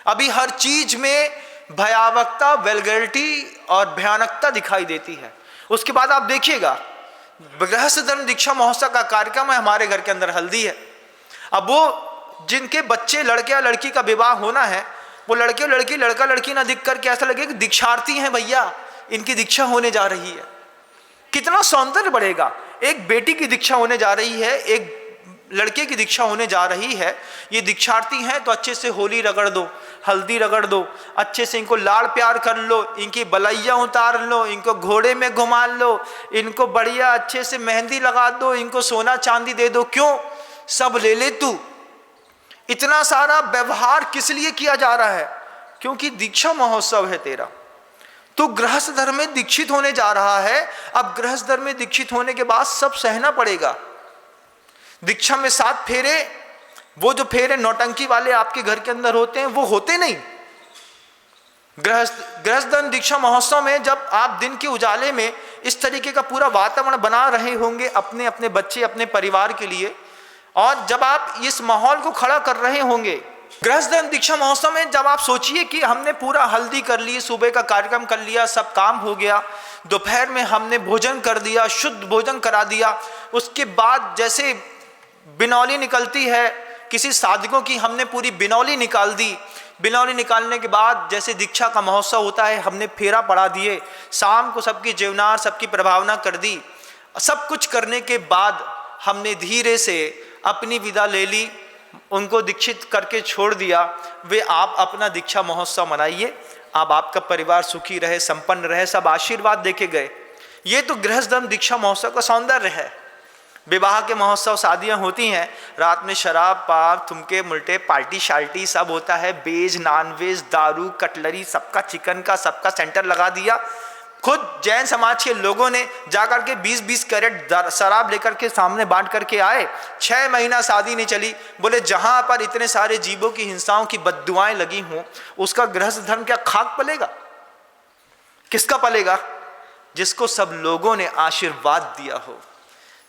अभी हर चीज में भयावहता, वेलगैरिटी और भयानकता दिखाई देती है। उसके बाद आप देखिएगा गृहस्थ धर्म दीक्षा महोत्सव का कार्यक्रम है, हमारे घर के अंदर हल्दी है। अब वो जिनके बच्चे, लड़के या लड़की का विवाह होना है, वो लड़के लड़की, लड़का लड़की ना दिख करके ऐसा लगे कि दीक्षार्थी हैं भैया, इनकी दीक्षा होने जा रही है। कितना सौंदर्य बढ़ेगा। एक बेटी की दीक्षा होने जा रही है, एक लड़के की दीक्षा होने जा रही है। ये दीक्षार्थी हैं तो अच्छे से होली रगड़ दो, हल्दी रगड़ दो, अच्छे से इनको लाड़ प्यार कर लो, इनकी बलैया उतार लो, इनको घोड़े में घुमा लो, इनको बढ़िया अच्छे से मेहंदी लगा दो, इनको सोना चांदी दे दो। क्यों? सब ले ले तू। इतना सारा व्यवहार किस लिए किया जा रहा है? क्योंकि दीक्षा महोत्सव है तेरा। तो गृहस्थ धर्म में दीक्षित होने जा रहा है। अब गृहस्थ धर्म में दीक्षित होने के बाद सब सहना पड़ेगा। दीक्षा में 7 फेरे, वो जो फेरे नौटंकी वाले आपके घर के अंदर होते हैं, वो होते नहीं। गृहस्थ धर्म दीक्षा महोत्सव में जब आप दिन के उजाले में इस तरीके का पूरा वातावरण बना रहे होंगे अपने अपने बच्चे, अपने परिवार के लिए, और जब आप इस माहौल को खड़ा कर रहे होंगे गृहस्थ धर्म दीक्षा महोत्सव में जब आप सोचिए कि हमने पूरा हल्दी कर ली, सुबह का कार्यक्रम कर लिया, सब काम हो गया, दोपहर में हमने भोजन कर दिया, शुद्ध भोजन करा दिया, उसके बाद जैसे बिनौली निकलती है किसी साधकों की, हमने पूरी बिनौली निकाल दी। बिनौली निकालने के बाद जैसे दीक्षा का महोत्सव होता है, हमने फेरा पड़ा दिए, शाम को सबकी जीवनार, सबकी प्रभावना कर दी। सब कुछ करने के बाद हमने धीरे से अपनी विदा ले ली, उनको दीक्षित करके छोड़ दिया। वे आप अपना दीक्षा महोत्सव मनाइए, अब आपका परिवार सुखी रहे, संपन्न रहे, सब आशीर्वाद देके गए। ये तो गृहस्थ धर्म दीक्षा महोत्सव का सौंदर्य है। विवाह के महोत्सव, शादियां होती हैं, रात में शराब, पाप, थुमके, मुल्टे, पार्टी शार्टी सब होता है, वेज नॉनवेज, दारू, कटलरी, सबका चिकन का सबका सेंटर लगा दिया। खुद जैन समाज के लोगों ने जाकर के 20-20 कैरेट शराब लेकर के सामने बांट करके आए। 6 महीना शादी नहीं चली। बोले जहां पर इतने सारे जीवों की हिंसाओं की बद्दुआएं लगी हों, उसका गृहस्थ धर्म क्या खाक पलेगा? किसका पलेगा? जिसको सब लोगों ने आशीर्वाद दिया हो,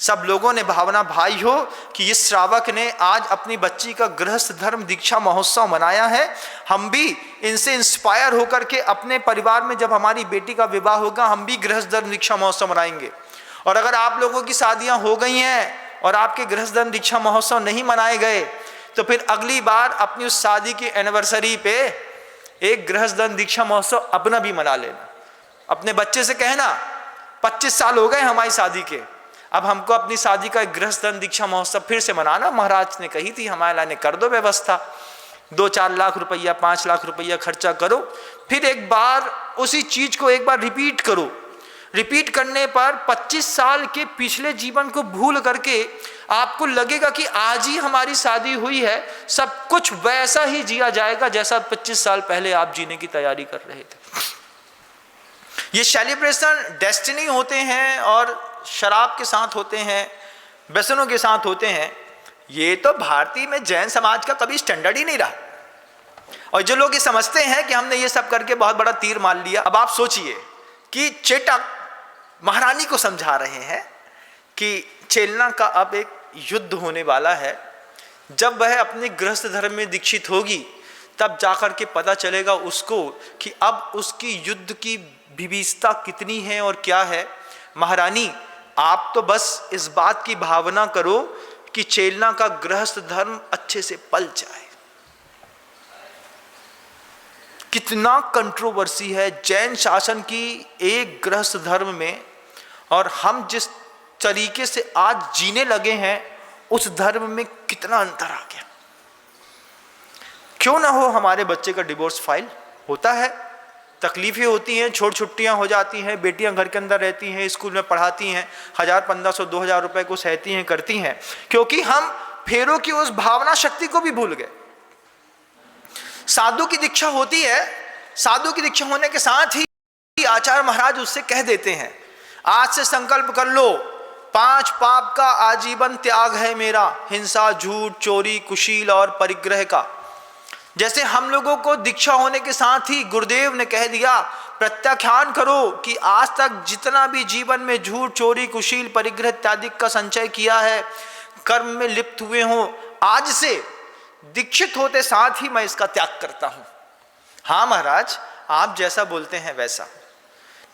सब लोगों ने भावना भाई हो कि इस श्रावक ने आज अपनी बच्ची का गृहस्थ धर्म दीक्षा महोत्सव मनाया है, हम भी इनसे इंस्पायर होकर के अपने परिवार में जब हमारी बेटी का विवाह होगा, हम भी गृहस्थ धर्म दीक्षा महोत्सव मनाएंगे। और अगर आप लोगों की शादियां हो गई हैं और आपके गृहस्थ धर्म दीक्षा महोत्सव नहीं मनाए गए, तो फिर अगली बार अपनी उस शादी की एनिवर्सरी पे एक गृहस्थ धर्म दीक्षा महोत्सव अपना भी मना लेना। अपने बच्चे से कहना 25 साल हो गए हमारी शादी के, अब हमको अपनी शादी का एक गृहस्थ धर्म दीक्षा महोत्सव फिर से मनाना। महाराज ने कही थी, हमारे लाने कर दो व्यवस्था, 2-4 लाख रुपया, 5 लाख रुपया खर्चा करो, फिर एक बार उसी चीज को एक बार रिपीट करो। रिपीट करने पर 25 साल के पिछले जीवन को भूल करके आपको लगेगा कि आज ही हमारी शादी हुई है, सब कुछ वैसा ही जिया जाएगा जैसा 25 साल पहले आप जीने की तैयारी कर रहे थे। ये सेलिब्रेशन डेस्टिनी होते हैं और शराब के साथ होते हैं, व्यसनों के साथ होते हैं। ये तो भारतीय में जैन समाज का कभी स्टैंडर्ड ही नहीं रहा। और जो लोग ये समझते हैं कि हमने ये सब करके बहुत बड़ा तीर मार लिया, अब आप सोचिए कि चेटक महारानी को समझा रहे हैं कि चेलना का अब एक युद्ध होने वाला है। जब वह अपने गृहस्थ धर्म में दीक्षित होगी, तब जाकर के पता चलेगा उसको कि अब उसकी युद्ध की विविधता कितनी है और क्या है। महारानी, आप तो बस इस बात की भावना करो कि चेलना का गृहस्थ धर्म अच्छे से पल जाए। कितना कंट्रोवर्सी है जैन शासन की एक गृहस्थ धर्म में, और हम जिस तरीके से आज जीने लगे हैं उस धर्म में कितना अंतर आ गया। क्यों ना हो हमारे बच्चे का डिवोर्स फाइल होता है, तकलीफें होती हैं, छोट छुट्टियां हो जाती हैं, बेटियां घर के अंदर रहती हैं, स्कूल में पढ़ाती हैं, 1000, 1500, 2000 रुपए को सहती हैं, करती हैं, क्योंकि हम फेरों की उस भावना शक्ति को भी भूल गए। साधु की दीक्षा होती है, साधु की दीक्षा होने के साथ ही आचार्य महाराज उससे कह देते हैं, आज से संकल्प कर लो, 5 पाप का आजीवन त्याग है मेरा, हिंसा, झूठ, चोरी, कुशील और परिग्रह का। जैसे हम लोगों को दीक्षा होने के साथ ही गुरुदेव ने कह दिया, प्रत्याख्यान करो कि आज तक जितना भी जीवन में झूठ, चोरी, कुशील, परिग्रह इत्यादि का संचय किया है, कर्म में लिप्त हुए हो, आज से दीक्षित होते साथ ही मैं इसका त्याग करता हूं। हाँ महाराज, आप जैसा बोलते हैं वैसा।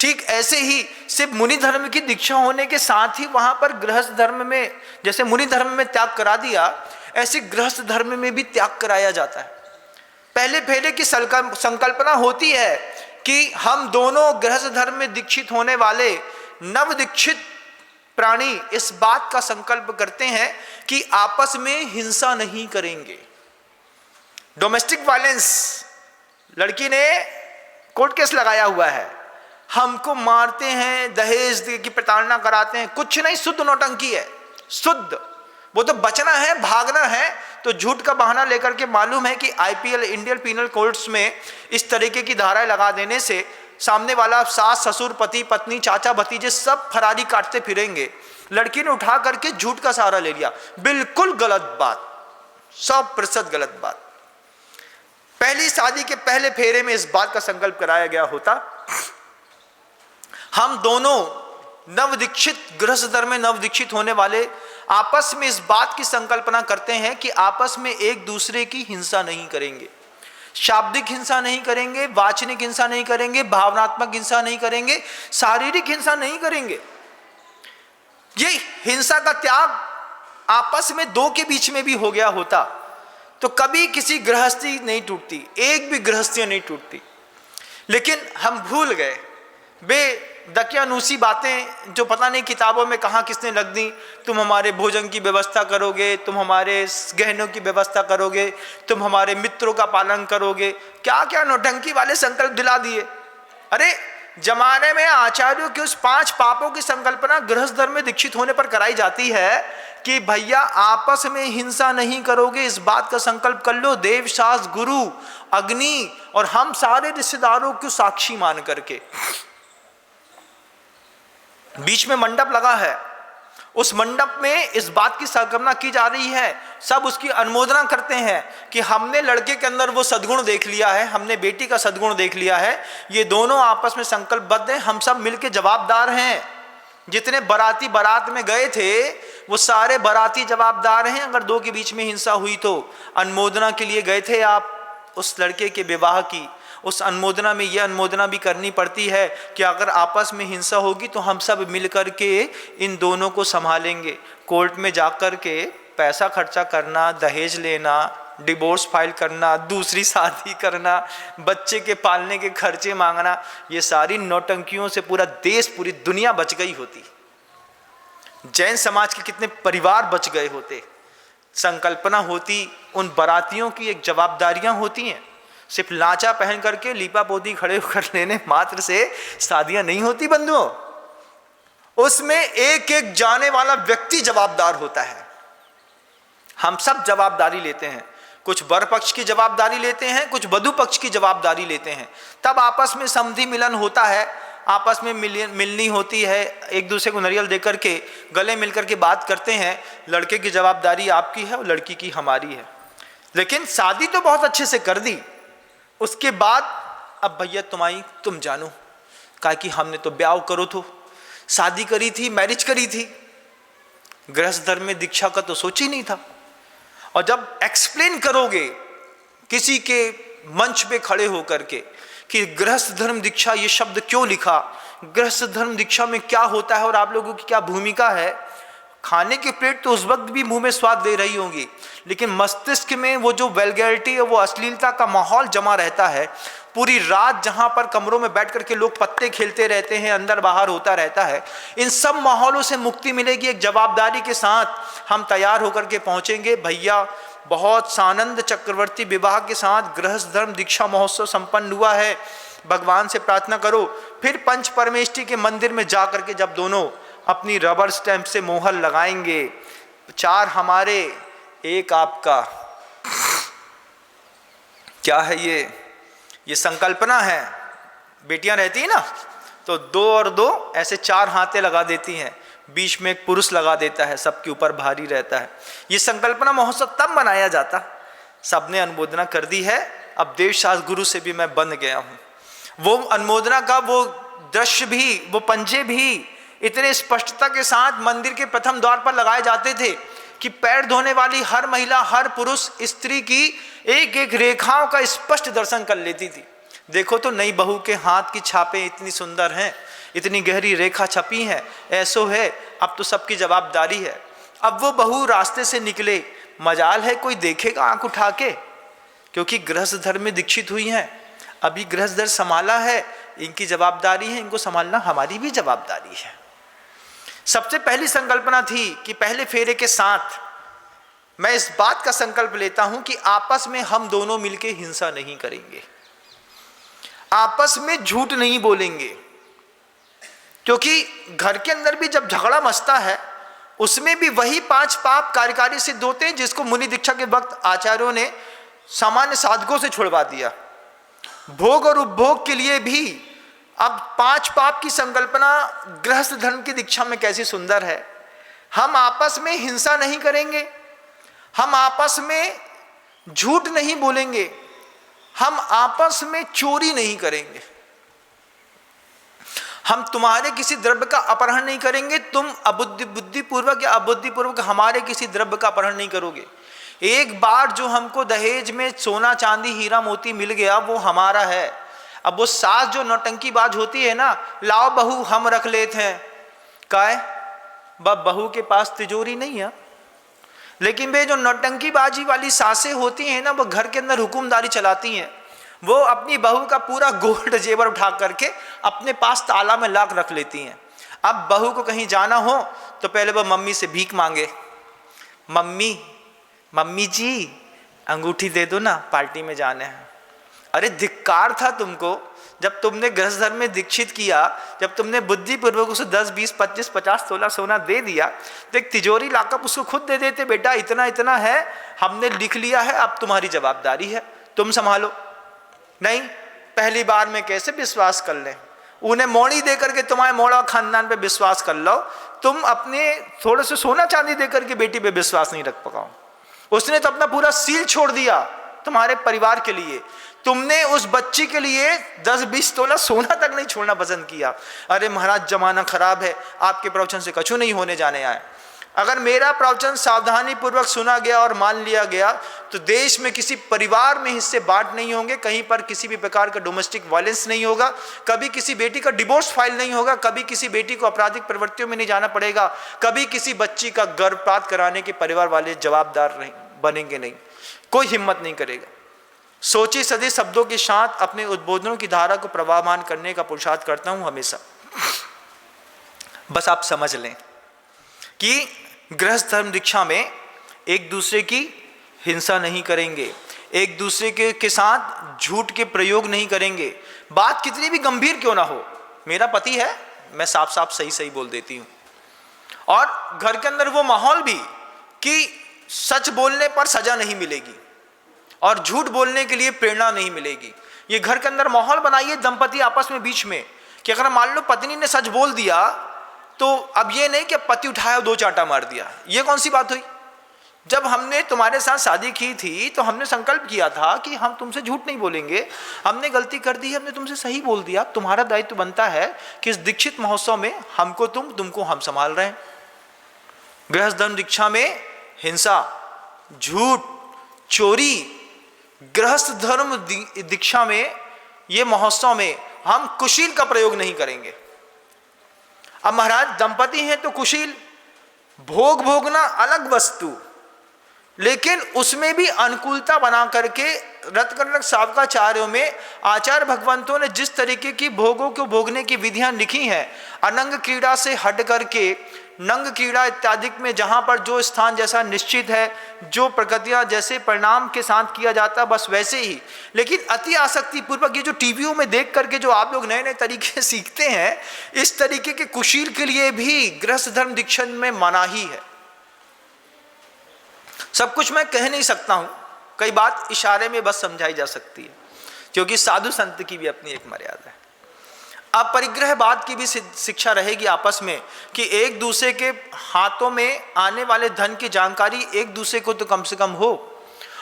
ठीक ऐसे ही सिर्फ मुनि धर्म की दीक्षा होने के साथ ही वहां पर गृहस्थ धर्म में, जैसे मुनि धर्म में त्याग करा दिया, ऐसे गृहस्थ धर्म में भी त्याग कराया जाता है। पहले फेरे की संकल्पना होती है कि हम दोनों गृहस्थ धर्म में दीक्षित होने वाले नव दीक्षित प्राणी इस बात का संकल्प करते हैं कि आपस में हिंसा नहीं करेंगे। डोमेस्टिक वायलेंस, लड़की ने कोर्ट केस लगाया हुआ है, हमको मारते हैं, दहेज की प्रताड़ना कराते हैं, कुछ नहीं, शुद्ध नौटंकी है, शुद्ध। वो तो बचना है, भागना है, तो झूठ का बहाना लेकर के, मालूम है कि आईपीएल, इंडियन पीनल कोड्स में इस तरीके की धाराएं लगा देने से सामने वाला सास, ससुर, पति, पत्नी, चाचा, भतीजे सब फरारी काटते फिरेंगे। लड़की ने उठा करके झूठ का सहारा ले लिया, बिल्कुल गलत बात, 100% गलत बात। पहली शादी के पहले फेरे में इस बात का संकल्प कराया गया होता, हम दोनों नवदीक्षित, गृहस्थ धर्म में नवदीक्षित होने वाले आपस में इस बात की संकल्पना करते हैं कि आपस में एक दूसरे की हिंसा नहीं करेंगे, शाब्दिक हिंसा नहीं करेंगे, वाचनिक हिंसा नहीं करेंगे, भावनात्मक हिंसा नहीं करेंगे, शारीरिक हिंसा नहीं करेंगे। ये हिंसा का त्याग आपस में दो के बीच में भी हो गया होता तो कभी किसी गृहस्थी नहीं टूटती, एक भी गृहस्थी नहीं टूटती। लेकिन हम भूल गए बेदकियानूसी बातें जो पता नहीं किताबों में कहाँ किसने लग दी। तुम हमारे भोजन की व्यवस्था करोगे, तुम हमारे गहनों की व्यवस्था करोगे, तुम हमारे मित्रों का पालन करोगे, क्या क्या नौटंकी वाले संकल्प दिला दिए। अरे जमाने में आचार्यों के उस 5 पापों की संकल्पना गृहस्थ धर्म में दीक्षित होने पर कराई जाती है कि भैया आपस में हिंसा नहीं करोगे, इस बात का संकल्प कर लो। देव, शास्त्र, गुरु, अग्नि और हम सारे रिश्तेदारों को साक्षी मान करके बीच में मंडप लगा है, उस मंडप में इस बात की संकल्पना की जा रही है, सब उसकी अनुमोदना करते हैं कि हमने लड़के के अंदर वो सद्गुण देख लिया है, हमने बेटी का सद्गुण देख लिया है, ये दोनों आपस में संकल्पबद्ध हैं, हम सब मिलके जवाबदार हैं। जितने बाराती बारात में गए थे वो सारे बाराती जवाबदार हैं। अगर दो के बीच में हिंसा हुई तो अनुमोदना के लिए गए थे आप उस लड़के के विवाह की, उस अनुमोदना में यह अनुमोदना भी करनी पड़ती है कि अगर आपस में हिंसा होगी तो हम सब मिलकर के इन दोनों को संभालेंगे। कोर्ट में जाकर के पैसा खर्चा करना, दहेज लेना, डिवोर्स फाइल करना, दूसरी शादी करना, बच्चे के पालने के खर्चे मांगना, ये सारी नौटंकियों से पूरा देश, पूरी दुनिया बच गई होती। जैन समाज के कितने परिवार बच गए होते। संकल्पना होती, उन बारातियों की एक जवाबदारियां होती हैं। सिर्फ लांचा पहन करके लीपा पोती खड़े होकर लेने मात्र से शादियां नहीं होती बंधुओं, उसमें एक एक जाने वाला व्यक्ति जवाबदार होता है। हम सब जवाबदारी लेते हैं, कुछ वर पक्ष की जवाबदारी लेते हैं, कुछ वधू पक्ष की जवाबदारी लेते हैं, तब आपस में समधि मिलन होता है, आपस में मिलनी होती है, एक दूसरे को नारियल दे करके गले मिलकर के बात करते हैं। लड़के की जवाबदारी आपकी है और लड़की की हमारी है। लेकिन शादी तो बहुत अच्छे से कर दी, उसके बाद अब भैया तुम जानो, कहा कि हमने तो ब्याह करो तो शादी करी थी, मैरिज करी थी, गृहस्थ धर्म में दीक्षा का तो सोच ही नहीं था। और जब एक्सप्लेन करोगे किसी के मंच पे खड़े होकर के कि गृहस्थ धर्म दीक्षा ये शब्द क्यों लिखा, गृहस्थ धर्म दीक्षा में क्या होता है और आप लोगों की क्या भूमिका है, खाने की प्लेट तो उस वक्त भी मुंह में स्वाद दे रही होंगी, लेकिन मस्तिष्क में वो जो वल्गैरिटी और वो अश्लीलता का माहौल जमा रहता है। पूरी रात जहां पर कमरों में बैठ करके लोग पत्ते खेलते रहते हैं, अंदर बाहर होता रहता है, इन सब माहौलों से मुक्ति मिलेगी। एक जवाबदारी के साथ हम तैयार होकर के पहुंचेंगे। भैया बहुत सानंद चक्रवर्ती विवाह के साथ गृहस्थ धर्म दीक्षा महोत्सव संपन्न हुआ है। भगवान से प्रार्थना करो, फिर पंच परमेष्टि के मंदिर में जा करके जब दोनों अपनी रबर स्टैंप से मोहर लगाएंगे, 4 हमारे 1 आपका, क्या है ये संकल्पना है। बेटियां रहती है ना तो 2 और 2 ऐसे 4 हाथे लगा देती हैं, बीच में एक पुरुष लगा देता है, सबके ऊपर भारी रहता है। ये संकल्पना महोत्सव तब मनाया जाता, सबने अनुमोदना कर दी है। अब देव शास्त्र गुरु से भी मैं बंध गया हूं। वो अनुमोदना का वो दृश्य भी, वो पंजे भी इतने स्पष्टता के साथ मंदिर के प्रथम द्वार पर लगाए जाते थे कि पैर धोने वाली हर महिला, हर पुरुष, स्त्री की एक एक रेखाओं का स्पष्ट दर्शन कर लेती थी। देखो तो नई बहू के हाथ की छापें इतनी सुंदर हैं, इतनी गहरी रेखा छपी है, ऐसो है। अब तो सबकी जवाबदारी है। अब वो बहू रास्ते से निकले, मजाल है कोई देखेगा आंख उठा के, क्योंकि गृहस्थ धर्म में दीक्षित हुई हैं, अभी गृहस्थ धर्म संभाला है, इनकी जवाबदारी है, इनको संभालना हमारी भी जवाबदारी है। सबसे पहली संकल्पना थी कि पहले फेरे के साथ मैं इस बात का संकल्प लेता हूं कि आपस में हम दोनों मिलकर हिंसा नहीं करेंगे, आपस में झूठ नहीं बोलेंगे, क्योंकि घर के अंदर भी जब झगड़ा मचता है उसमें भी वही 5 पाप कार्यकारी सिद्ध होते हैं जिसको मुनि दीक्षा के वक्त आचार्यों ने सामान्य साधकों से छुड़वा दिया। भोग और उपभोग के लिए भी अब 5 पाप की संकल्पना गृहस्थ धर्म की दीक्षा में कैसी सुंदर है। हम आपस में हिंसा नहीं करेंगे, हम आपस में झूठ नहीं बोलेंगे, हम आपस में चोरी नहीं करेंगे, हम तुम्हारे किसी द्रव्य का अपहरण नहीं करेंगे, तुम बुद्धिपूर्वक या अबुद्धिपूर्वक हमारे किसी द्रव्य का अपहरण नहीं करोगे। एक बार जो हमको दहेज में सोना चांदी हीरा मोती मिल गया वो हमारा है। अब वो सास जो नौटंकीबाज होती है ना, लाओ बहू हम रख लेते हैं, काय बहू के पास तिजोरी नहीं है। लेकिन वे जो नौटंकीबाजी वाली सासें होती हैं ना, वो घर के अंदर हुकुमदारी चलाती हैं। वो अपनी बहू का पूरा गोल्ड जेवर उठा करके अपने पास ताला में लाक रख लेती हैं। अब बहू को कहीं जाना हो तो पहले वो मम्मी से भीख मांगे, मम्मी जी अंगूठी दे दो ना, पार्टी में जाना है। अरे धिक्कार था तुमको, जब तुमने गृहस्थ धर्म में दीक्षित किया, जब तुमने बुद्धिपूर्वक उसे 10, 20, 25, 50 तोला सोना दे दिया तो एक तिजोरी लाकर उसको खुद दे देते, बेटा इतना इतना है, हमने लिख लिया है, अब तुम्हारी जवाबदारी है, तुम संभालो। नहीं, पहली बार में कैसे विश्वास कर लें, उन्हें मोड़ी दे करके तुम्हारे मोड़ा खानदान पे विश्वास कर लो, तुम अपने थोड़े से सोना चांदी दे करके बेटी पे विश्वास नहीं रख पाओ। उसने तो अपना पूरा सील छोड़ दिया तुम्हारे परिवार के लिए, तुमने उस बच्ची के लिए 10-20 तोला सोना तक नहीं छोड़ना पसंद किया। अरे महाराज जमाना खराब है, आपके प्रवचन से कछु नहीं होने जाने आए। अगर मेरा प्रवचन सावधानी पूर्वक सुना गया और मान लिया गया तो देश में किसी परिवार में हिस्से बांट नहीं होंगे, कहीं पर किसी भी प्रकार का डोमेस्टिक वायलेंस नहीं होगा, कभी किसी बेटी का डिवोर्स फाइल नहीं होगा, कभी किसी बेटी को आपराधिक प्रवृत्तियों में नहीं जाना पड़ेगा, कभी किसी बच्ची का गर्भपात कराने के परिवार वाले जवाबदार नहीं बनेंगे, नहीं, कोई हिम्मत नहीं करेगा। सोची सदी शब्दों के साथ अपने उद्बोधनों की धारा को प्रवाहमान करने का पुरुषार्थ करता हूं हमेशा। बस आप समझ लें कि गृहस्थ धर्म दीक्षा में एक दूसरे की हिंसा नहीं करेंगे, एक दूसरे के साथ झूठ के प्रयोग नहीं करेंगे, बात कितनी भी गंभीर क्यों ना हो। मेरा पति है, मैं साफ साफ सही सही बोल देती हूं, और घर के अंदर वो माहौल भी कि सच बोलने पर सजा नहीं मिलेगी और झूठ बोलने के लिए प्रेरणा नहीं मिलेगी। ये घर के अंदर माहौल बनाइए दंपति आपस में बीच में कि अगर मान लो पत्नी ने सच बोल दिया तो अब ये नहीं कि पति उठाया 2 चांटा मार दिया, ये कौन सी बात हुई। जब हमने तुम्हारे साथ शादी की थी तो हमने संकल्प किया था कि हम तुमसे झूठ नहीं बोलेंगे, हमने गलती कर दी है, हमने तुमसे सही बोल दिया। तुम्हारा दायित्व बनता है कि इस दीक्षित महोत्सव में हमको तुमको हम संभाल रहे हैं। गृहस्थ धर्म दीक्षा में हिंसा, झूठ, चोरी, गृहस्थ धर्म दीक्षा में ये महोत्सव में हम कुशील का प्रयोग नहीं करेंगे। अब महाराज दंपति हैं तो कुशील, भोग भोगना अलग वस्तु, लेकिन उसमें भी अनुकूलता बना करके रत्नकर्णक सावकाचार्यों में आचार्य भगवंतों ने जिस तरीके की भोगों को भोगने की विधियां लिखी हैं, अनंग क्रीड़ा से हट करके नंग क्रीड़ा इत्यादि में जहां पर जो स्थान जैसा निश्चित है, जो प्रकृतियां जैसे परिणाम के साथ किया जाता बस वैसे ही। लेकिन अति आसक्ति पूर्वक ये जो टीवियों में देख करके जो आप लोग नए नए तरीके सीखते हैं, इस तरीके के कुशील के लिए भी गृहस्थ धर्म दीक्षा में मनाही है। सब कुछ मैं कह नहीं सकता हूं, कई बात इशारे में बस समझाई जा सकती है, क्योंकि साधु संत की भी अपनी एक मर्यादा है। अपरिग्रहवाद की भी शिक्षा रहेगी आपस में कि एक दूसरे के हाथों में आने वाले धन की जानकारी एक दूसरे को तो कम से कम हो,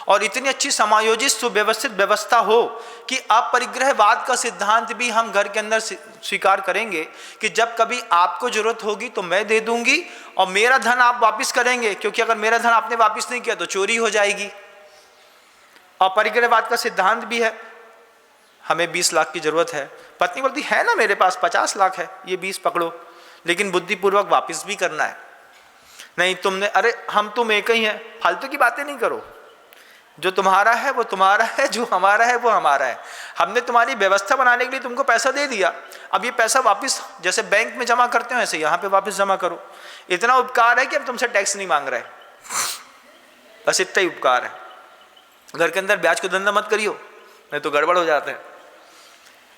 और इतनी अच्छी समायोजित सुव्यवस्थित व्यवस्था हो कि अपरिग्रहवाद का सिद्धांत भी हम घर के अंदर स्वीकार करेंगे कि जब कभी आपको जरूरत होगी तो मैं दे दूंगी और मेरा धन आप वापस करेंगे, क्योंकि अगर मेरा धन आपने वापस नहीं किया तो चोरी हो जाएगी। अपरिग्रहवाद का सिद्धांत भी है, हमें 20 लाख की जरूरत है, पत्नी बोलती है ना मेरे पास 50 लाख है, ये 20 पकड़ो, लेकिन बुद्धिपूर्वक वापस भी करना है। नहीं तुमने, अरे हम तुम एक ही हैं, फालतू की बातें नहीं करो, जो तुम्हारा है वो तुम्हारा है, जो हमारा है वो हमारा है। हमने तुम्हारी व्यवस्था बनाने के लिए तुमको पैसा दे दिया, अब ये पैसा वापस जैसे बैंक में जमा करते हो ऐसे यहाँ पे वापस जमा करो। इतना उपकार है कि हम तुमसे टैक्स नहीं मांग रहे, बस इतना ही उपकार है। घर के अंदर ब्याज को धंधा मत करियो, नहीं तो गड़बड़ हो जाता है।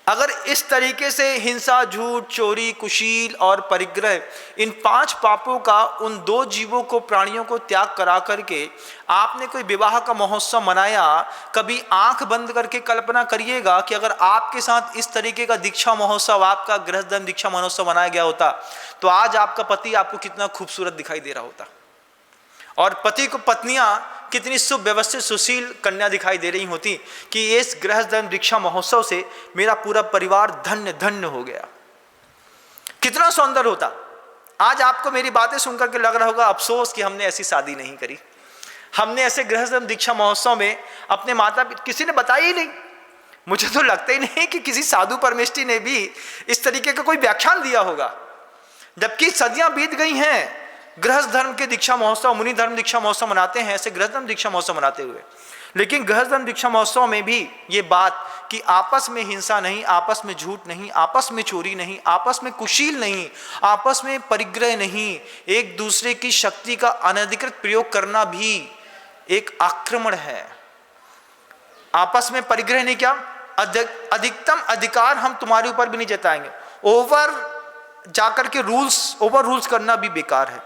अगर इस तरीके से हिंसा, झूठ, चोरी, कुशील और परिग्रह, इन 5 पापों का उन 2 जीवों को, प्राणियों को त्याग करा करके आपने कोई विवाह का महोत्सव मनाया, कभी आंख बंद करके कल्पना करिएगा कि अगर आपके साथ इस तरीके का दीक्षा महोत्सव, आपका गृहस्थ धर्म दीक्षा महोत्सव मनाया गया होता तो आज आपका पति आपको कितना खूबसूरत दिखाई दे रहा होता, और पति को पत्नियां कितनी सुव्यवस्थित सुशील कन्या दिखाई दे रही होती कि इस गृहस्थ धर्म दीक्षा महोत्सव से मेरा पूरा परिवार धन्य धन्य हो गया। कितना सौंदर्य होता। आज आपको मेरी बातें सुनकर के लग रहा होगा अफसोस कि हमने ऐसी शादी नहीं करी, हमने ऐसे गृहस्थ दीक्षा महोत्सव में अपने माता पिता, किसी ने बताया ही नहीं। मुझे तो लगता ही नहीं कि किसी साधु परमेष्ठी ने भी इस तरीके का कोई व्याख्यान दिया होगा, जबकि सदियां बीत गई हैं गृहस्थ धर्म के दीक्षा महोत्सव, मुनि धर्म दीक्षा महोत्सव मनाते हैं ऐसे गृहस्थ धर्म दीक्षा महोत्सव मनाते हुए। लेकिन गृहस्थ धर्म दीक्षा महोत्सव में भी ये बात कि आपस में हिंसा नहीं, आपस में झूठ नहीं, आपस में चोरी नहीं, आपस में कुशील नहीं, आपस में परिग्रह नहीं, एक दूसरे की शक्ति का अनधिकृत प्रयोग करना भी एक आक्रमण है। आपस में परिग्रह नहीं, क्या अधिकतम अधिकार हम तुम्हारे ऊपर भी नहीं जताएंगे। ओवर जाकर के ओवर रूल्स करना भी बेकार है।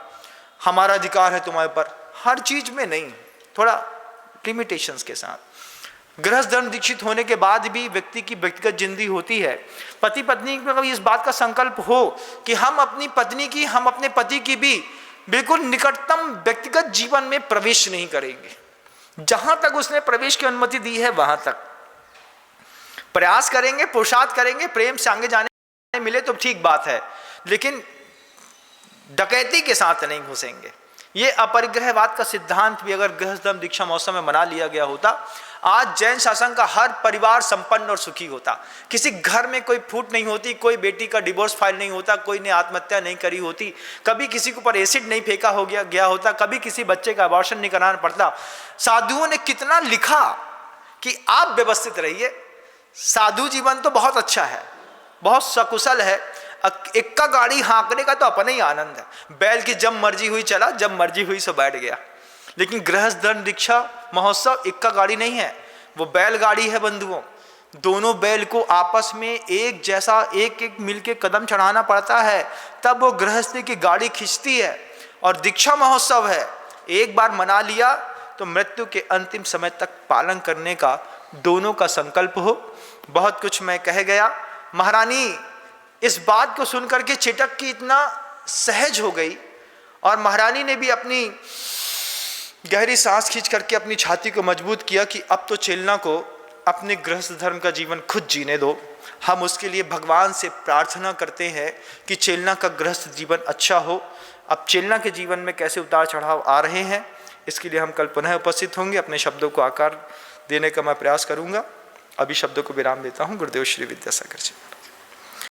हमारा अधिकार है तुम्हारे ऊपर, हर चीज में नहीं, थोड़ा लिमिटेशंस के साथ। गृहस्थ धर्म दीक्षित होने के बाद भी व्यक्ति की व्यक्तिगत जिंदगी होती है। पति पत्नी में कभी इस बात का संकल्प हो कि हम अपनी पत्नी की, हम अपने पति की भी बिल्कुल निकटतम व्यक्तिगत जीवन में प्रवेश नहीं करेंगे। जहां तक उसने प्रवेश की अनुमति दी है वहां तक प्रयास करेंगे, पुरुषार्थ करेंगे, प्रेम से आगे जाने मिले तो ठीक बात है, लेकिन डकैती के साथ नहीं घुसेंगे। ये अपरिग्रहवाद का सिद्धांत भी अगर गृहस्थ धर्म दीक्षा महोत्सव में मना लिया गया होता, आज जैन शासन का हर परिवार संपन्न और सुखी होता। किसी घर में कोई फूट नहीं होती, कोई बेटी का डिवोर्स फाइल नहीं होता, कोई ने आत्महत्या नहीं करी होती, कभी किसी के ऊपर एसिड नहीं फेंका हो गया होता, कभी किसी बच्चे का अबॉर्शन नहीं कराना पड़ता। साधुओं ने कितना लिखा कि आप व्यवस्थित रहिए, साधु जीवन तो बहुत अच्छा है, बहुत सकुशल है, इक्का गाड़ी हाँकने का तो अपना ही आनंद है। बैल की जब मर्जी हुई चला, जब मर्जी हुई सो बैठ गया। लेकिन गृहस्थ धर्म दीक्षा महोत्सव इक्का गाड़ी नहीं है, वो बैल गाड़ी है बंधुओं। दोनों बैल को आपस में एक जैसा एक एक मिलके कदम चढ़ाना पड़ता है, तब वो गृहस्थी की गाड़ी खींचती है। और दीक्षा महोत्सव है, एक बार मना लिया तो मृत्यु के अंतिम समय तक पालन करने का दोनों का संकल्प हो। बहुत कुछ मैं कह गया। महारानी इस बात को सुनकर के चिटक की इतना सहज हो गई, और महारानी ने भी अपनी गहरी सांस खींच करके अपनी छाती को मजबूत किया कि अब तो चेलना को अपने गृहस्थ धर्म का जीवन खुद जीने दो। हम उसके लिए भगवान से प्रार्थना करते हैं कि चेलना का गृहस्थ जीवन अच्छा हो। अब चेलना के जीवन में कैसे उतार चढ़ाव आ रहे हैं, इसके लिए हम कल पुनः उपस्थित होंगे। अपने शब्दों को आकार देने का मैं प्रयास करूंगा। अभी शब्दों को विराम देता हूं। गुरुदेव श्री विद्यासागर जी।